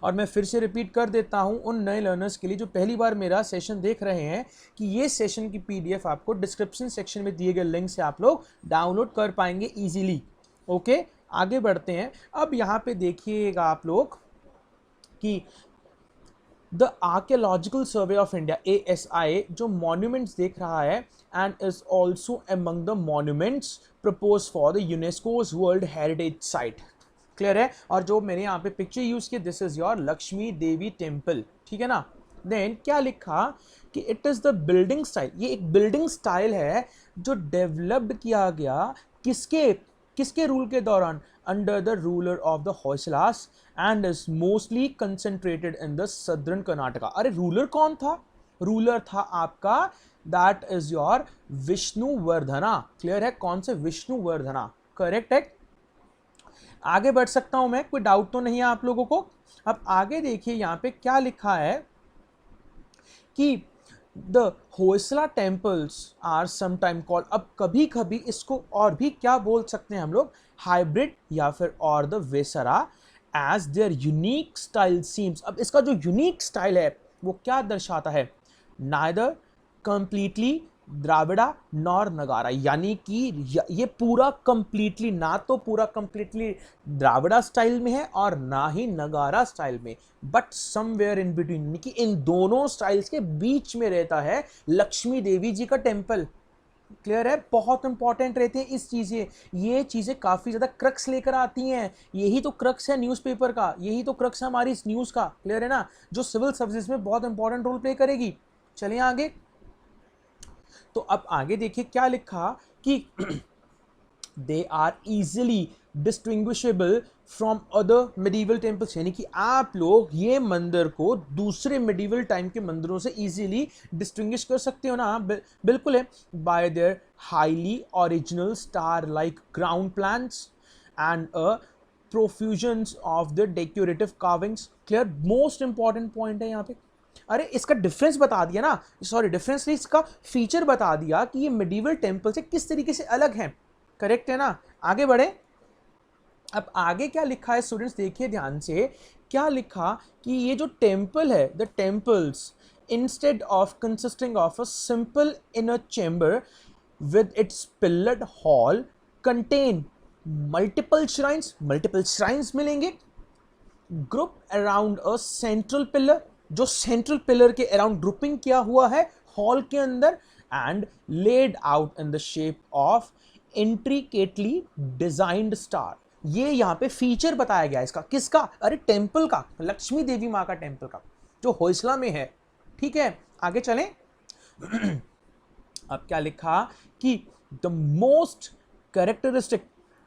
Speaker 1: और मैं फिर से रिपीट कर देता हूं उन नए लर्नर्स के लिए जो पहली बार मेरा सेशन देख रहे हैं कि ये सेशन की पीडीएफ आपको डिस्क्रिप्शन सेक्शन में दिए गए लिंक से आप लोग डाउनलोड कर पाएंगे इजीली। ओके, आगे बढ़ते हैं। अब यहाँ पे देखिएगा आप लोग कि the archaeological survey of India ASI जो मॉन्यूमेंट्स देख रहा है and is also among the monuments propose for the UNESCO's world heritage site. Clear है? और जो मैंने यहाँ पे पिक्चर यूज किया, this is your Lakshmi Devi temple. ठीक है ना? देन क्या लिखा कि it is the building style. ये एक बिल्डिंग स्टाइल है जो डेवलप्ड किया गया किसके रूल के दौरान? Under the ruler of the होयसलास and is mostly concentrated in the southern Karnataka. अरे रूलर कौन था? रूलर था आपका दैट इज योर विष्णुवर्धना। क्लियर है, कौन से? विष्णुवर्धना, करेक्ट है। आगे बढ़ सकता हूं मैं, कोई डाउट तो नहीं है आप लोगों को? अब आगे देखिए यहां पे क्या लिखा है कि the Hoysala temples are sometime called, अब कभी कभी इसको और भी क्या बोल सकते हैं हम लोग, हाइब्रिड या फिर और the Vesara, as their unique style seems. अब इसका जो यूनिक स्टाइल है वो क्या दर्शाता है? नाइदर कंप्लीटली द्राविड़ा नॉर नगारा, यानी कि ये पूरा कंप्लीटली, ना तो पूरा कंप्लीटली द्राविड़ा स्टाइल में है और ना ही नगारा स्टाइल में, बट समवेयर इन बिटवीन, यानी कि इन दोनों स्टाइल्स के बीच में रहता है लक्ष्मी देवी जी का टेम्पल। क्लियर है, बहुत इंपॉर्टेंट रहते हैं इस चीजें, ये चीजें काफी ज्यादा क्रक्स लेकर आती हैं। यही तो क्रक्स है न्यूज़पेपर का, यही तो क्रक्स है हमारी इस न्यूज का। क्लियर है ना, जो सिविल सर्विसेज में बहुत इंपॉर्टेंट रोल प्ले करेगी। चलिए आगे। तो अब आगे देखिए क्या लिखा कि they are easily distinguishable from other medieval temples, यानी कि आप लोग ये मंदिर को दूसरे मेडिवल टाइम के मंदिरों से इजीली डिस्टिंग्विश कर सकते हो ना। बिल्कुल है, by their highly original star like ground plans and a profusions of the decorative carvings. Clear, most important point है यहाँ पे। अरे इसका डिफरेंस बता दिया ना, सॉरी डिफरेंस नहीं, इसका फीचर बता दिया कि ये मेडिवल टेम्पल से किस तरीके से अलग है। करेक्ट है ना, आगे बढ़े। अब आगे क्या लिखा है स्टूडेंट्स, देखिए ध्यान से, क्या लिखा कि ये जो टेम्पल है, the temples instead of consisting of a simple inner chamber with its pillared hall contain multiple shrines मिलेंगे, group around a central pillar, जो सेंट्रल पिलर के अराउंड ग्रुपिंग किया हुआ है हॉल के अंदर, and laid out in the shape of intricately designed star. ये यहां पे फीचर बताया गया इसका, किसका? अरे टेम्पल का, लक्ष्मी देवी मां का टेम्पल का, जो होयसला में है। ठीक है, आगे चलें। अब क्या लिखा कि the most characteristic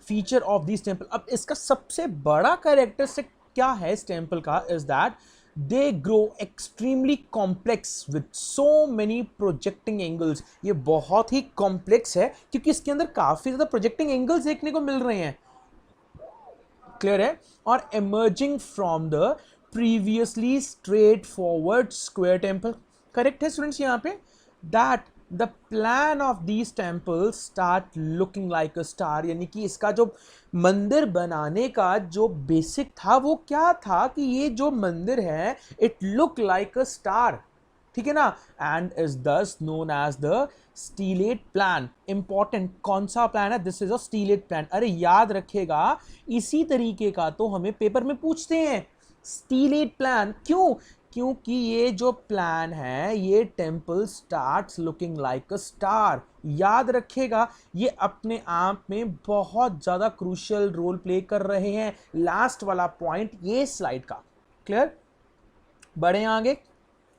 Speaker 1: feature of this temple, अब इसका सबसे बड़ा कैरेक्टरिस्टिक क्या है इस टेम्पल का, is that they grow extremely complex with so many projecting angles. ये बहुत ही कॉम्प्लेक्स है क्योंकि इसके अंदर काफी ज्यादा प्रोजेक्टिंग एंगल्स देखने को मिल रहे हैं। क्लियर है, और emerging from the previously straightforward square temple। Correct है स्टूडेंट्स यहाँ पे, that the plan of these temples start looking like a star, यानी कि इसका जो मंदिर बनाने का जो बेसिक था वो क्या था कि ये जो मंदिर है it look like a star। ठीक है ना, and is thus known as the stellate plan. Important, कौन सा प्लान है? This is a stellate plan. अरे याद रखेगा, इसी तरीके का तो हमें पेपर में पूछते हैं, स्टीलेट प्लान। क्यों? क्योंकि ये जो प्लान है, ये temple starts looking like a star. याद रखेगा, ये अपने आप में बहुत ज्यादा क्रूशियल रोल प्ले कर रहे हैं। लास्ट वाला पॉइंट ये स्लाइड का। क्लियर, बढ़े आगे,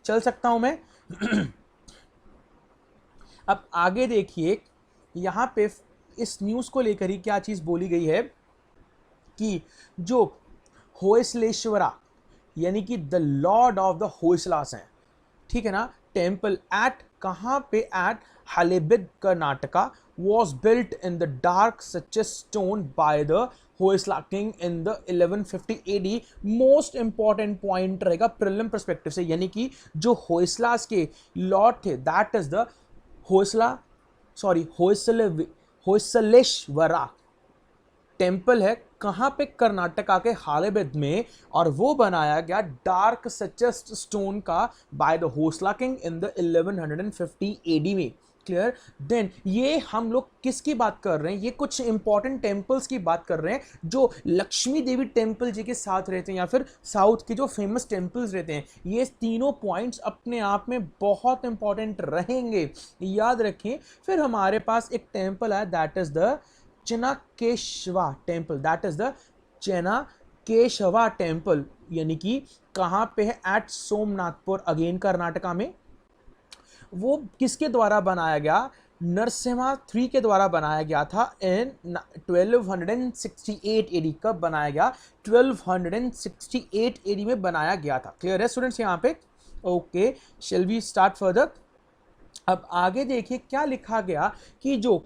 Speaker 1: चल सकता हूं मैं। अब आगे देखिए, यहां पे इस न्यूज को लेकर ही क्या चीज बोली गई है कि जो होयसलेश्वरा, यानी कि the lord of the Hoysalas हैं, ठीक है ना, टेम्पल एट, कहां पे? At Halebid Karnataka, was built in the dark such a stone by the Hoysala king in the 1150 AD। Most important point रहेगा प्रीलिम पर्सपेक्टिव से, यानी कि जो होयसलास के लॉर्ड थे, दैट इज द होयसलेश्वरा टेम्पल है। कहां पे? कर्नाटका के हालेबिद में, और वो बनाया गया डार्क सचेस्ट स्टोन का by the Hoysala king in the 1150 AD में। क्लियर, देन ये हम लोग किसकी बात कर रहे हैं? ये कुछ इंपॉर्टेंट टेम्पल्स की बात कर रहे हैं जो लक्ष्मी देवी टेम्पल जी के साथ रहते हैं, या फिर साउथ के जो फेमस टेम्पल्स रहते हैं। ये तीनों पॉइंट्स अपने आप में बहुत इंपॉर्टेंट रहेंगे, याद रखें। फिर हमारे पास एक टेम्पल है, that is the Chennakeshava temple, that is the Chennakeshava temple, यानी कि कहां पे है? एट सोमनाथपुर, अगेन कर्नाटका में। वो किसके द्वारा बनाया गया? नरसिम्हा III के द्वारा बनाया गया था इन 1268 AD। कब बनाया गया? 1268 AD में बनाया गया था। क्लियर है स्टूडेंट्स यहाँ पे? Okay, shall we start further. अब आगे देखिए क्या लिखा गया कि जो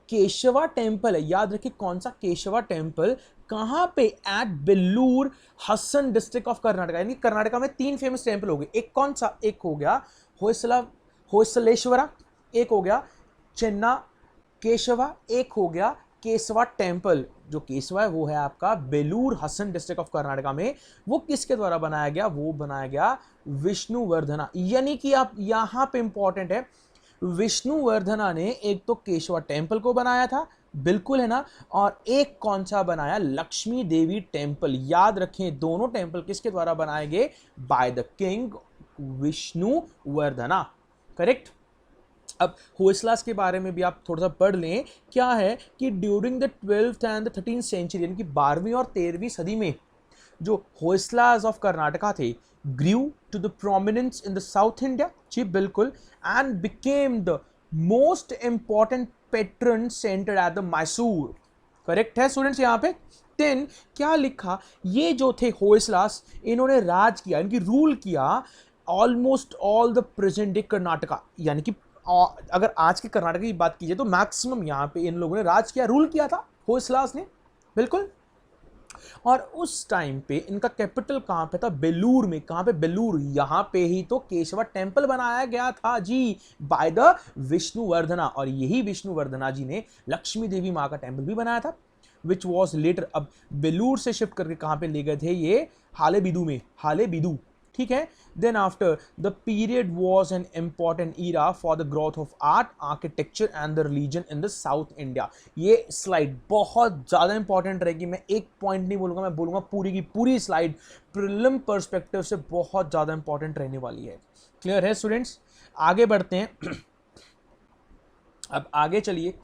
Speaker 1: केशवा टेम्पल है, याद रखिए कौन सा केशवा टेम्पल, कहां पे, at Belur Hassan district of Karnataka, यानी कर्नाटका में तीन फेमस टेम्पल हो गए। एक कौन सा, एक हो गया होयसला होयसलेश्वरा, एक हो गया चेन्ना केशवा, एक हो गया केशवा टेम्पल। जो केशवा है वो है आपका बेलूर हसन डिस्ट्रिक्ट ऑफ कर्नाटका में। वो किसके द्वारा बनाया गया, वो बनाया गया विष्णुवर्धना। यानी कि आप यहां पे इंपॉर्टेंट है, विष्णुवर्धना ने एक तो केशवा टेम्पल को बनाया था, बिल्कुल है ना, और एक कौन सा बनाया, लक्ष्मी देवी टेम्पल। याद रखें दोनों टेम्पल किसके द्वारा बनाए गए, बाय द किंग विष्णुवर्धना, करेक्ट। अब होयसलास के बारे में भी आप थोड़ा सा पढ़ लें। क्या है कि during the 12th and the 13th century, यानी कि 12वीं और 13वीं सदी में जो होयसलास ऑफ कर्नाटका थे, grew to the prominence in the south India, जी बिल्कुल, and became the most important patron centre at the Mysore, correct है स्टूडेंट्स यहाँ पे। देन क्या लिखा, ये जो थे होयसलास, इन्होंने राज किया, इनकी रूल किया almost all the present day Karnataka, यानी कि अगर आज के कर्नाटक की बात कीजिए तो मैक्सिमम यहाँ पे इन लोगों ने राज किया, रूल किया था होयसलास ने, बिल्कुल। और उस टाइम पे इनका कैपिटल कहां पे था, बेलूर में। कहां पे, बेलूर। यहां पे ही तो केशवा टेम्पल बनाया गया था जी, बाय द विष्णुवर्धना। और यही विष्णुवर्धना जी ने लक्ष्मी देवी मां का टेम्पल भी बनाया था, विच वॉज लेटर। अब बेलूर से शिफ्ट करके कहां पे ले गए थे ये, हालेबिदु में, हालेबिदु, ठीक है। Then after the period was an important era for the growth of art, architecture and the religion in the south India. ये स्लाइड बहुत ज्यादा इंपॉर्टेंट रहेगी, मैं एक पॉइंट नहीं बोलूंगा, मैं बोलूंगा पूरी की पूरी स्लाइड प्रिलिम पर्सपेक्टिव से बहुत ज्यादा इंपॉर्टेंट रहने वाली है। क्लियर है स्टूडेंट्स, आगे बढ़ते हैं। अब आगे चलिए,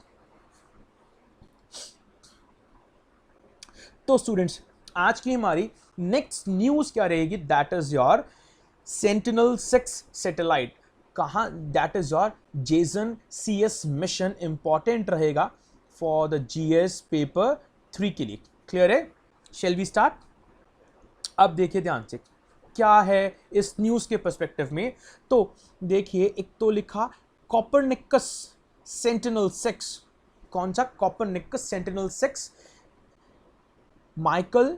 Speaker 1: तो स्टूडेंट्स आज की हमारी नेक्स्ट न्यूज क्या रहेगी, that is your Sentinel-6 satellite. कहां, that is your Jason CS mission, important रहेगा फॉर द GS पेपर 3 के लिए। क्लियर है, शेल वी स्टार्ट। अब देखिए ध्यान से क्या है इस न्यूज के पर्सपेक्टिव में। तो देखिए, एक तो लिखा कॉपरनिकस Sentinel-6, कौन सा, कॉपरनिकस Sentinel-6 माइकल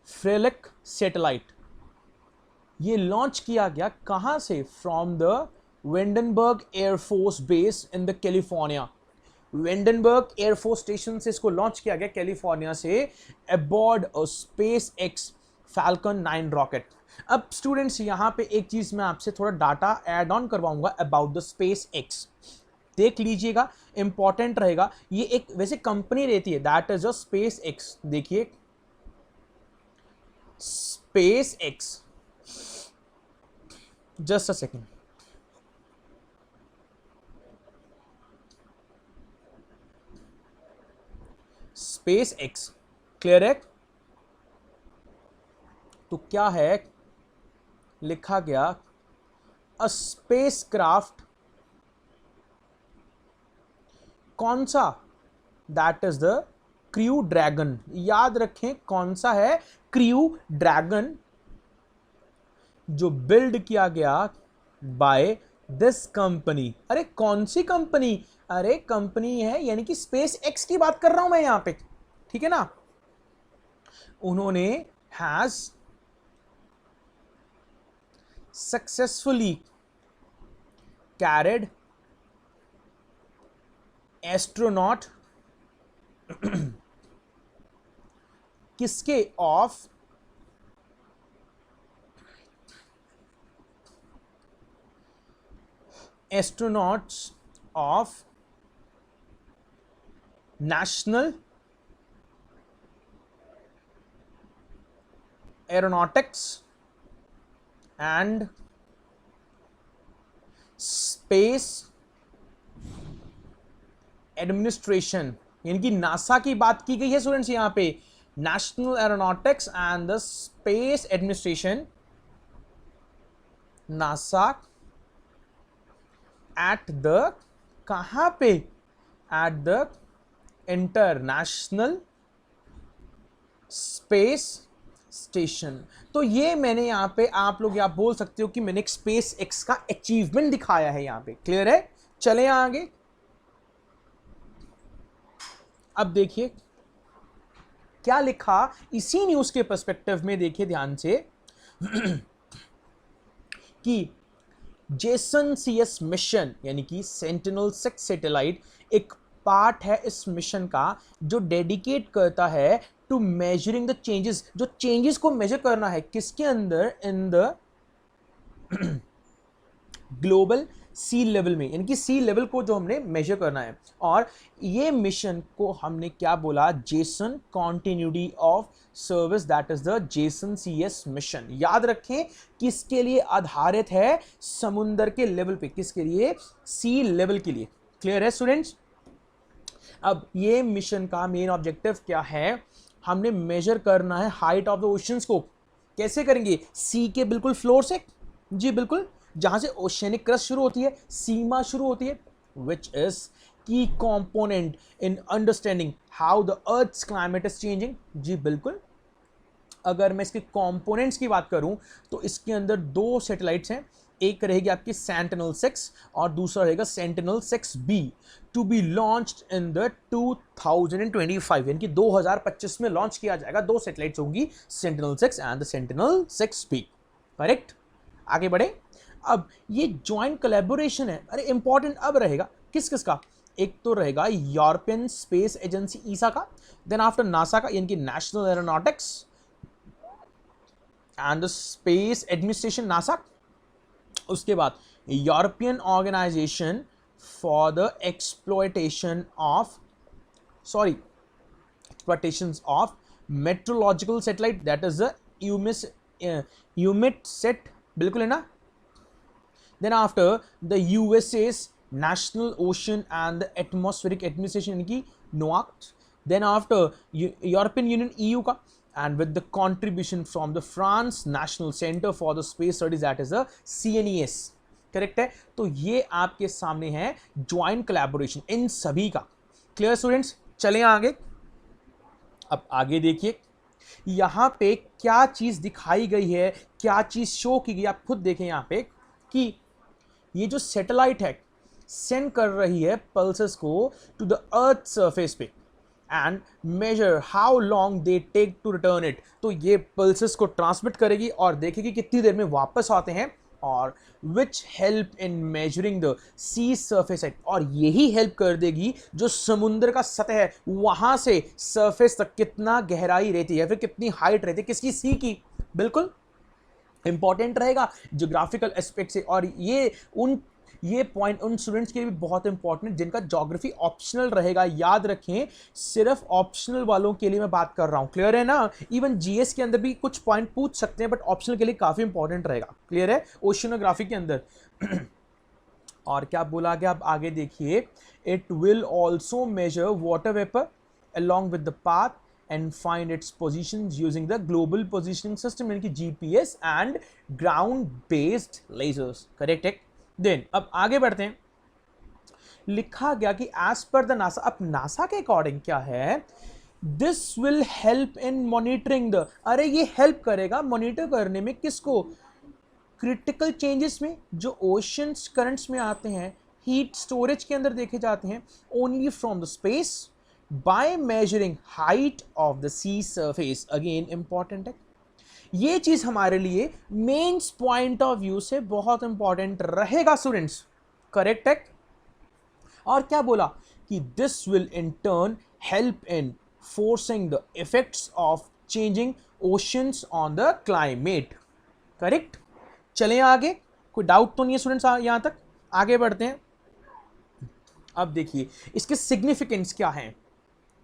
Speaker 1: फ्रेलिक सैटेलाइट। ये लॉन्च किया गया कहां से, from the Vandenberg air force base in the California. Vandenberg air force station से इसको लॉन्च किया गया कैलिफोर्निया से, अबॉर्ड अ SpaceX Falcon 9 रॉकेट। अब स्टूडेंट्स यहां पे एक चीज मैं आपसे थोड़ा डाटा ऐड ऑन करवाऊंगा अबाउट द SpaceX, देख लीजिएगा, इंपॉर्टेंट रहेगा। ये एक वैसे कंपनी रहती है, दैट इज अ SpaceX। देखिए SpaceX, just a second, SpaceX, clear है। तो क्या है लिखा गया, अ स्पेसक्राफ्ट, कौन सा, that is the crew dragon. याद रखें कौन सा है, क्रू ड्रैगन, जो बिल्ड किया गया बाय दिस कंपनी। अरे कौन सी कंपनी, अरे कंपनी है, यानी कि SpaceX की बात कर रहा हूं मैं यहां पे, ठीक है ना। उन्होंने हैज सक्सेसफुली कैरिड एस्ट्रोनॉट किसके, of astronauts of National Aeronautics and Space Administration, यानी कि नासा की बात की गई है स्टूडेंट्स यहां पे, national aeronautics and the space administration, NASA, at the, कहां पे, at the international space station. तो ये मैंने यहाँ पे, आप लोग यहाँ बोल सकते हो कि मैंने एक स्पेस एक्स का अचीवमेंट दिखाया है यहाँ पे। क्लियर है? चले आगे। अब देखिए क्या लिखा इसी न्यूज के पर्सपेक्टिव में, देखिए ध्यान से कि जेसन सीएस मिशन यानी कि सेंटिनल-6 सैटेलाइट एक पार्ट है इस मिशन का जो डेडिकेट करता है टू मेजरिंग द चेंजेस, जो चेंजेस को मेजर करना है किसके अंदर, in the global sea level में, यानी कि सी लेवल को जो हमने मेजर करना है। और ये मिशन को हमने क्या बोला, Jason continuity of service, that is the Jason CS mission. याद रखें किसके लिए आधारित है, समुद्र के लेवल पे, किसके लिए, सी लेवल के लिए। क्लियर है स्टूडेंट्स? अब ये मिशन का मेन ऑब्जेक्टिव क्या है, हमने मेजर करना है हाइट ऑफ द ओशंस को। कैसे करेंगे, सी के बिल्कुल फ्लोर से, जी बिल्कुल, जहां से ओशियनिक क्रस्ट शुरू होती है, सीमा शुरू होती है, which is key component in understanding how the earth's climate is changing. जी बिल्कुल। अगर मैं इसके कंपोनेंट्स की बात करूं तो इसके अंदर दो सैटेलाइट्स हैं, एक रहेगी आपकी सेंटिनल-6 और दूसरा रहेगा Sentinel six B, to be launched in the 2025, यानी कि 2025 में लॉन्च किया जाएगा। दो सैटेलाइट्स होंगी, सेंटिनल-6 एंड द सेंटिनल-6B। करेक्ट? आगे बढ़े। अब ये ज्वाइंट कोलैबोरेशन है, अरे इंपॉर्टेंट अब रहेगा किस किस का, एक तो रहेगा यूरोपियन स्पेस एजेंसी ईसा का, देन आफ्टर नासा का यानी कि national aeronautics and the space administration NASA, उसके बाद European organisation for the exploitation of meteorological satellite, that is the EUMETSAT, बिल्कुल है ना। Then after the USA's National Ocean and the Atmospheric Administration यानी कि NOAA. Then after European Union EU का, and with the contribution from the France National Center for the Space Studies, that is the CNES. Correct है? तो ये आपके सामने है joint collaboration इन सभी का। Clear students? चलें आगे। अब आगे देखिए यहां पे क्या चीज दिखाई गई है, क्या चीज शो की गई, आप खुद देखें यहां पे कि ये जो सैटेलाइट है सेंड कर रही है पल्सेस को टू द अर्थ सरफेस पे and measure how long they take to return it. तो ये पल्सेस को ट्रांसमिट करेगी और देखेगी कितनी देर में वापस आते हैं, और which help in measuring the sea surface height, और यही हेल्प कर देगी जो समुद्र का सतह है वहां से सरफेस तक कितना गहराई रहती है, फिर कितनी हाइट रहती है, किसकी, सी की। बिल्कुल इंपॉर्टेंट रहेगा ज्योग्राफिकल एस्पेक्ट से। और ये पॉइंट उन स्टूडेंट्स के लिए भी बहुत इंपॉर्टेंट जिनका ज्योग्राफी ऑप्शनल रहेगा। याद रखें सिर्फ ऑप्शनल वालों के लिए मैं बात कर रहा हूं। क्लियर है ना? इवन जीएस के अंदर भी कुछ पॉइंट पूछ सकते हैं, बट ऑप्शनल के लिए काफी इंपॉर्टेंट रहेगा। क्लियर है? ओशियोनोग्राफी के अंदर और क्या बोला गया, अब आगे देखिए, it will also measure water vapour along with the path and find its positions using the global positioning system यानी कि GPS and ground based lasers। Correct है? देन अब आगे बढ़ते हैं। लिखा गया कि एज पर द नासा, अब नासा के अकॉर्डिंग क्या है, this will help in monitoring the, अरे ये हेल्प करेगा मॉनिटर करने में किसको, क्रिटिकल चेंजेस में जो ओशंस करंट्स में आते हैं, हीट स्टोरेज के अंदर देखे जाते हैं, only from the space by measuring height of the sea surface. Again important है ये चीज, हमारे लिए मेंस पॉइंट ऑफ व्यू से बहुत इंपॉर्टेंट रहेगा स्टूडेंट्स। करेक्ट है? और क्या बोला कि this will in turn help in forcing the effects of changing oceans on the climate. Correct? चलें आगे, कोई डाउट तो नहीं है स्टूडेंट्स यहां तक? आगे बढ़ते हैं। अब देखिए इसके सिग्निफिकेंस क्या है,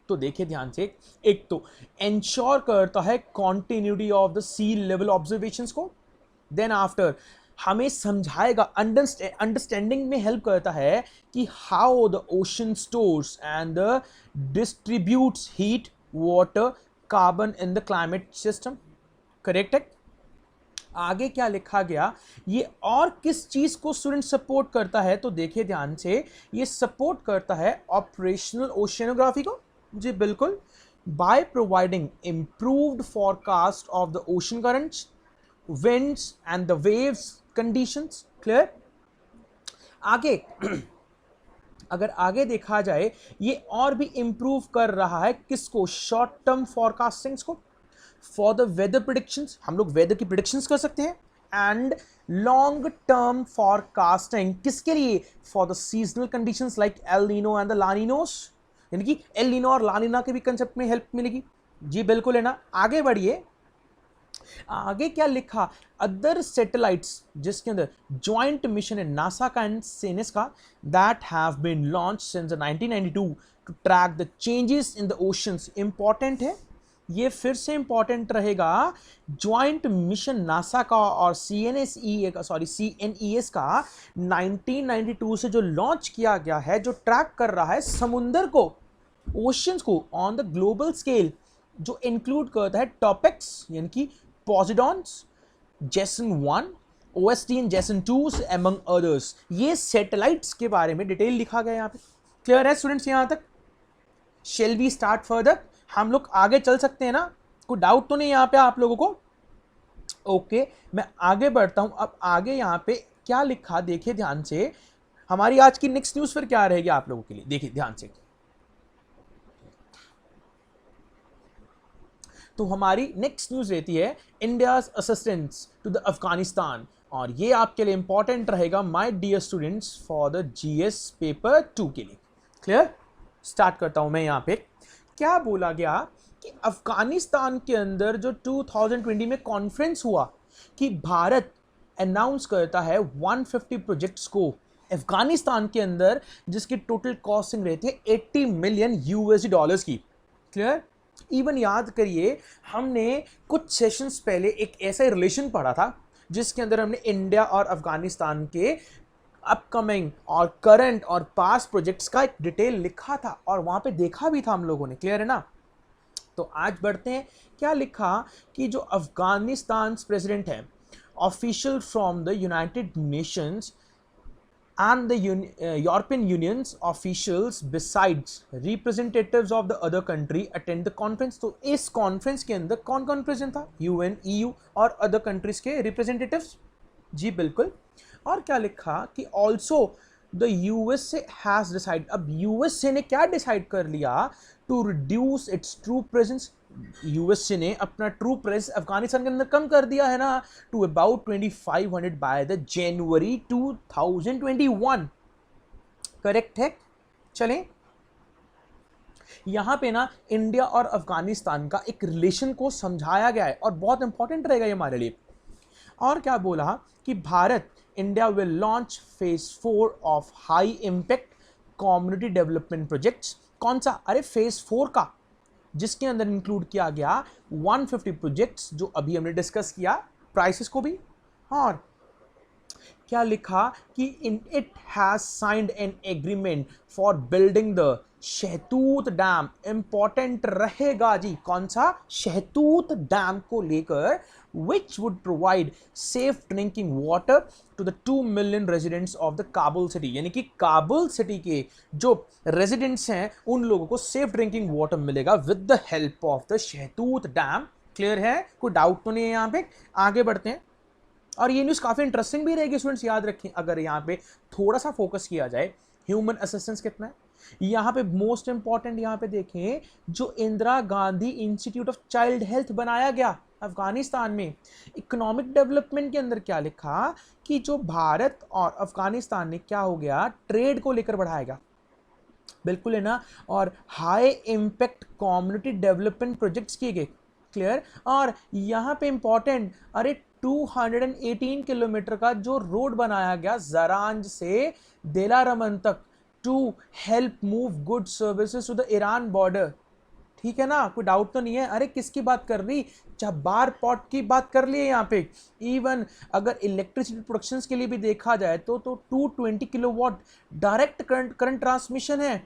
Speaker 1: तो देखिए ध्यान से, एक तो इंश्योर करता है continuity of the sea level observations को, देन आफ्टर हमें समझाएगा, अंडरस्टैंडिंग में हेल्प करता है कि how the ocean stores and the distributes heat, water, carbon in the climate system. Correct है? आगे क्या लिखा गया, ये और किस चीज को स्टूडेंट सपोर्ट करता है, तो देखिए ध्यान से, ये सपोर्ट करता है ऑपरेशनल ओशियोनोग्राफी को। जी बिल्कुल, by providing improved forecast of the ocean currents, winds and the waves conditions. Clear? आगे अगर आगे देखा जाए, ये और भी इंप्रूव कर रहा है किसको? शॉर्ट टर्म फोरकास्टिंग्स को, फॉर द वेदर प्रिडिक्शंस, हम लोग वेदर की प्रिडिक्शंस कर सकते हैं, एंड लॉन्ग टर्म फोरकास्टिंग किसके लिए? For the seasonal conditions like El Nino and the La Ninos, यानी कि एल नीनो और लानिना के भी कंसेप्ट में हेल्प मिलेगी। जी बिल्कुल है ना। आगे बढ़िए, आगे क्या लिखा? अदर सैटेलाइट्स जिसके अंदर ज्वाइंट मिशन है नासा का एंड सेनेस का, that have been launch since 1992 to track the changes in the oceans. Important है, ये फिर से इंपॉर्टेंट रहेगा। ज्वाइंट मिशन नासा का और सीएनईएस का 1992 से जो लॉन्च किया गया है, जो ट्रैक कर रहा है समुंदर को, ओशंस को ऑन द ग्लोबल स्केल, जो इंक्लूड करता है टॉपिक्स यानी कि Poseidons, Jason 1, OST and Jason 2 among others. ये सैटेलाइट्स के बारे में डिटेल लिखा गया है यहाँ पे। क्लियर है स्टूडेंट्स यहाँ तक? Shall we start further? हम लोग आगे चल सकते हैं ना? कोई डाउट तो नहीं यहाँ पे आप लोगों को? ओके, मैं आगे बढ़ता हूं। अब आगे यहाँ पे क्या लिखा देखिए ध्यान से। हमारी आज की नेक्स्ट न्यूज फिर क्या रहेगी आप लोगों के लिए, देखिए ध्यान से। तो हमारी नेक्स्ट न्यूज रहती है India's assistance to the Afghanistan, और ये आपके लिए इंपॉर्टेंट रहेगा my dear students for the GS paper 2 के लिए। क्लियर? स्टार्ट करता हूं मैं यहाँ पे। क्या बोला गया कि अफगानिस्तान के अंदर जो 2020 में कॉन्फ्रेंस हुआ कि भारत अनाउंस करता है 150 प्रोजेक्ट्स को अफगानिस्तान के अंदर, जिसकी टोटल कॉस्टिंग रहती है 80 मिलियन यूएसडी डॉलर्स की। क्लियर? इवन याद करिए, हमने कुछ सेशंस पहले एक ऐसा रिलेशन पढ़ा था जिसके अंदर हमने इंडिया और अफगानिस्तान के अपकमिंग और करंट और पास्ट प्रोजेक्ट्स का एक डिटेल लिखा था, और वहां पे देखा भी था हम लोगों ने। क्लियर है ना? तो आज बढ़ते हैं। क्या लिखा कि जो अफगानिस्तान प्रेसिडेंट है, official from the united Nations and the European Union's officials besides representatives of the other country attend the conference। तो इस कॉन्फ्रेंस के अंदर कौन कौन प्रेजेंट था? यूएन, ईयू और अदर कंट्रीज के रिप्रेजेंटेटिव्स। जी बिल्कुल। और क्या लिखा कि also the USA has decide, अब यूएसए ने क्या डिसाइड कर लिया? To reduce its troop presence. USA ने अपना ट्रू प्रेजेंस अफगानिस्तान के अंदर कम कर दिया है ना, to about 2500 by the January 2021। Correct है? चलें, यहां पे ना इंडिया और अफगानिस्तान का एक रिलेशन को समझाया गया है, और बहुत इंपॉर्टेंट रहेगा ये हमारे लिए। और क्या बोला कि Bharat, India will launch phase 4 of high impact community development projects. कौन सा? अरे फेज 4 का, जिसके अंदर इंक्लूड किया गया 150 प्रोजेक्ट्स, जो अभी हमने डिस्कस किया, प्राइसेस को भी। और क्या लिखा कि it has signed an agreement for building the शहतूत डैम। इंपॉर्टेंट रहेगा जी, कौन सा? शहतूत डैम को लेकर, which would provide safe drinking water to the 2 million residents of the Kabul city। यानी कि काबुल सिटी के जो रेजिडेंट्स हैं उन लोगों को सेफ ड्रिंकिंग वाटर मिलेगा with the help of the शहतूत डैम। क्लियर है? कोई डाउट तो नहीं है यहाँ पे? आगे बढ़ते हैं। और ये न्यूज़ काफ़ी इंटरेस्टिंग भी रहेगी स्टूडेंट्स, याद रखें। अगर यहाँ पे थोड़ा सा फोकस किया जाए, ह्यूमन असिस्टेंस कितना है यहाँ पे, मोस्ट इंपॉर्टेंट यहाँ पे देखें, जो Indira Gandhi institute of child health बनाया गया अफगानिस्तान में, इकोनॉमिक डेवलपमेंट के अंदर क्या लिखा कि जो भारत और अफगानिस्तान ने क्या हो गया, ट्रेड को लेकर बढ़ाएगा। बिल्कुल है ना? और high impact community development projects किए गए। क्लियर? और यहाँ पे इंपॉर्टेंट, अरे 218 किलोमीटर का जो रोड बनाया गया जरांज से दिलारमन तक, to help move good services to the Iran border. ठीक है ना? कोई डाउट तो नहीं है? अरे किसकी बात कर रही? चब्बार पोर्ट की बात कर ली है यहाँ पे। इवन अगर इलेक्ट्रिसिटी प्रोडक्शन के लिए भी देखा जाए तो 220 किलोवाट डायरेक्ट करंट ट्रांसमिशन है।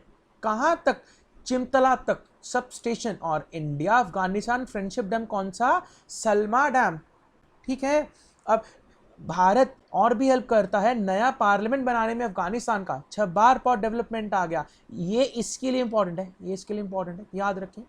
Speaker 1: कहाँ तक? चिमतला तक सब स्टेशन। और इंडिया अफगानिस्तान फ्रेंडशिप डैम कौन सा? सलमा डैम। ठीक है? अब भारत और भी हेल्प करता है नया पार्लियामेंट बनाने में अफगानिस्तान का, छब्बार पोर्ट डेवलपमेंट आ गया। ये इसके लिए इंपॉर्टेंट है, ये इसके लिए इंपॉर्टेंट है, याद रखें।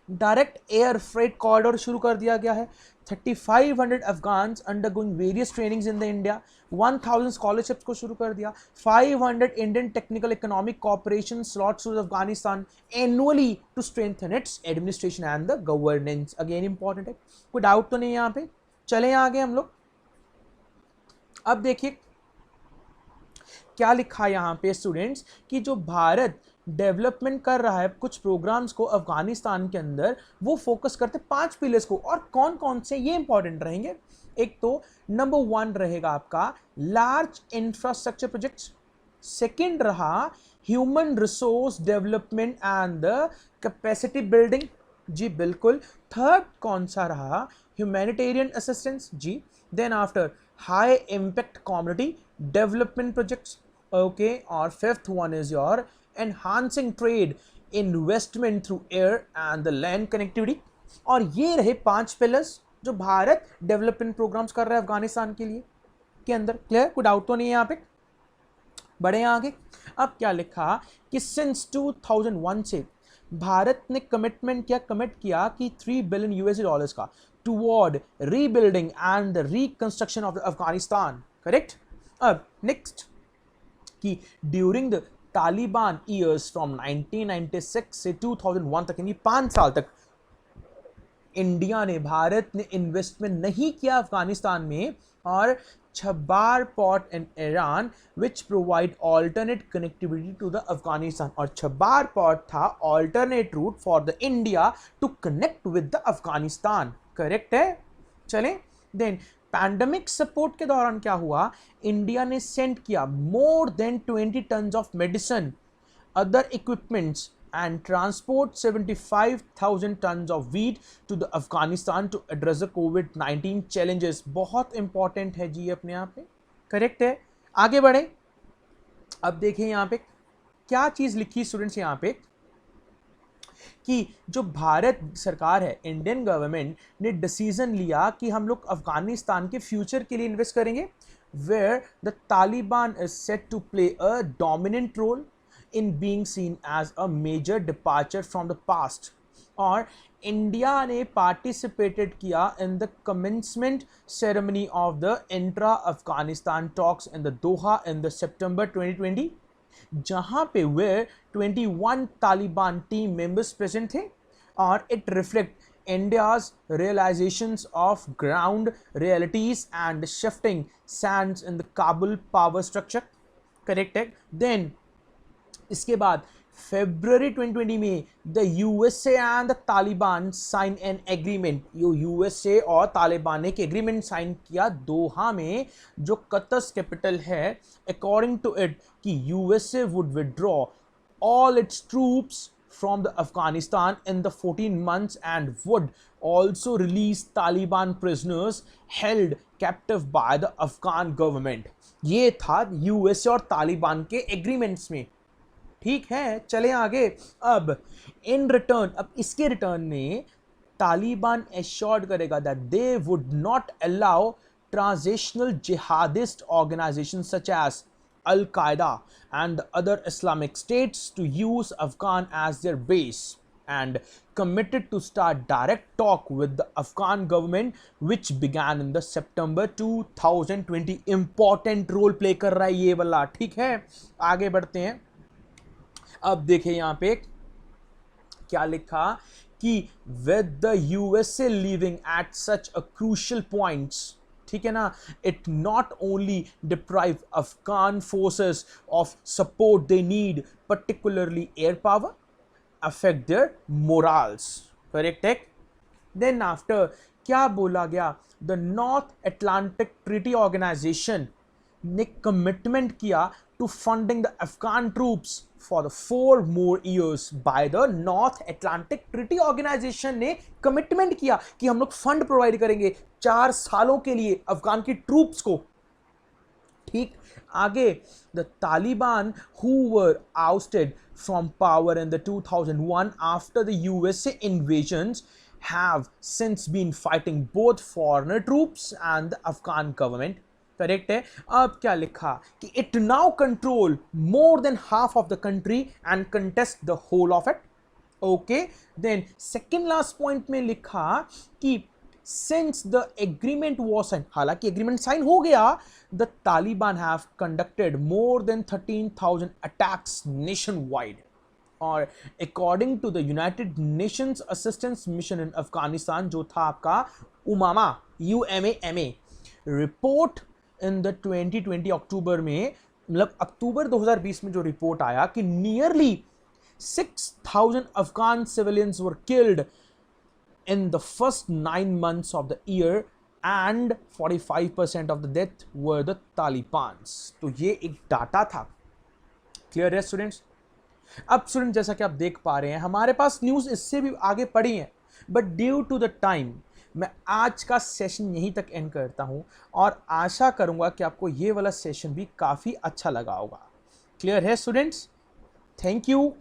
Speaker 1: डायरेक्ट एयर फ्रेट कॉरिडोर शुरू कर दिया गया है। 3500 Afghans undergoing various trainings in the India. 1000 scholarships को शुरू कर दिया। 500 Indian technical economic cooperation slots to Afghanistan annually to strengthen its administration and the governance. Again important है, कोई डाउट तो नहीं यहाँ पे। चले आगे हम लोग। अब देखिए क्या लिखा है यहाँ पे स्टूडेंट्स कि जो भारत डेवलपमेंट कर रहा है कुछ प्रोग्राम्स को अफगानिस्तान के अंदर, वो फोकस करते 5 पिलर्स को। और कौन कौन से ये इंपॉर्टेंट रहेंगे। एक तो नंबर 1 रहेगा आपका लार्ज इंफ्रास्ट्रक्चर प्रोजेक्ट्स। सेकंड रहा human resource development and the capacity building, जी बिल्कुल। थर्ड कौन सा रहा, ह्यूमैनिटेरियन असिस्टेंस, जी। Then after high impact community development projects, okay. और fifth one is your enhancing trade investment through air and the land connectivity। और ये रहे 5 पिलर्स जो भारत डेवलपमेंट प्रोग्राम्स कर रहा है अफगानिस्तान के लिए के अंदर। क्लियर, कोई डाउट तो नहीं है यहाँ पे। बढ़े आगे। अब क्या लिखा कि सिंस 2001 से भारत ने कमिट किया कि $3 बिलियन का toward rebuilding and the reconstruction of Afghanistan. Correct. अब नेक्स्ट कि during the Taliban years from 1996 से 2001 तक, यानी 5 साल तक इंडिया ने, भारत ने इन्वेस्टमेंट नहीं किया अफगानिस्तान में। और Chabahar port in Iran which provide alternate connectivity to the Afghanistan. और छब्बार पोर्ट था alternate route for the India to connect with the Afghanistan. Correct है। चलें। देन पैंडेमिक सपोर्ट के दौरान क्या हुआ, इंडिया ने सेंड किया more than 20 tons of medicine, other equipments and transport 75,000 tons of wheat to the Afghanistan to address the कोविड-19 challenges. बहुत इंपॉर्टेंट है जी अपने यहाँ पे। करेक्ट है। आगे बढ़े। अब देखिए यहाँ पे क्या चीज लिखी स्टूडेंट्स यहाँ पे कि जो भारत सरकार है, इंडियन गवर्नमेंट ने डिसीजन लिया कि हम लोग अफगानिस्तान के फ्यूचर के लिए इन्वेस्ट करेंगे, where the Taliban is set to play a dominant role in being seen as a major departure from the past. और इंडिया ने पार्टिसिपेटेड किया in the commencement ceremony of the intra Afghanistan talks in the Doha in the September 2020, जहां पे वे 21 Taliban team members present थे। और it reflect India's realisations of ground realities and shifting sands in the Kabul power structure. Correct है। Then इसके बाद February 2020 में the USA and the Taliban sign an agreement. USA और तालिबान ने एक एग्रीमेंट साइन किया दोहा में, जो कतस कैपिटल है। अकॉर्डिंग टू इट कि USA would withdraw all it's troops from the Afghanistan in the 14 months and would also release Taliban prisoners held captive by the Afghan government. ये था यूएसए और तालिबान के एग्रीमेंट्स में। ठीक है। चले आगे। अब इन रिटर्न, अब इसके रिटर्न में तालिबान एश्योर्ड करेगा that they would not allow transitional jihadist organisation such as al Qaeda and other Islamic states to use Afghan as their base, and committed to start direct talk with the Afghan government which began in the September 2020। important role play कर रहा है ये वाला। ठीक है। आगे बढ़ते हैं। अब देखिए यहाँ पे क्या लिखा कि with the USA leaving at such a crucial points, ठीक है ना, it not only deprive Afghan forces of support they need, particularly air power, affect their morals। correct है। then after क्या बोला गया, the North Atlantic Treaty Organization ने commitment किया to funding the Afghan troops for the 4 more years by the North Atlantic Treaty Organization ने commitment किया कि हम लोग फंड प्रोवाइड करेंगे 4 सालों के लिए अफगान की ट्रूप्स को। ठीक। आगे the Taliban who were ousted from power in the 2001 after the USA invasions have since been fighting both foreigner troops and the Afghan government। Correct है। अब क्या लिखा कि it now control more than half of the country and contest the whole of it. Okay, then second last point में लिखा कि since the agreement was sign, हालांकि agreement sign हो गया, the Taliban have conducted more than 13,000 attacks nationwide. और according to the united nations assistance mission in Afghanistan, जो था आपका UNAMA, UMAMA report in the 2020 अक्टूबर में, मतलब अक्टूबर 2020 में जो रिपोर्ट आया कि nearly 6,000 Afghan civilians were killed in the first 9 months of the year and 45% of the death were the Talibans। तो ये एक डाटा था। क्लियर है स्टूडेंट्स? अब स्टूडेंट जैसा कि आप देख पा रहे हैं हमारे पास न्यूज़ इससे भी आगे पड़ी है, but due to the time मैं आज का सेशन यहीं तक एंड करता हूं और आशा करूंगा कि आपको ये वाला सेशन भी काफ़ी अच्छा लगा होगा। क्लियर है स्टूडेंट्स? Thank you.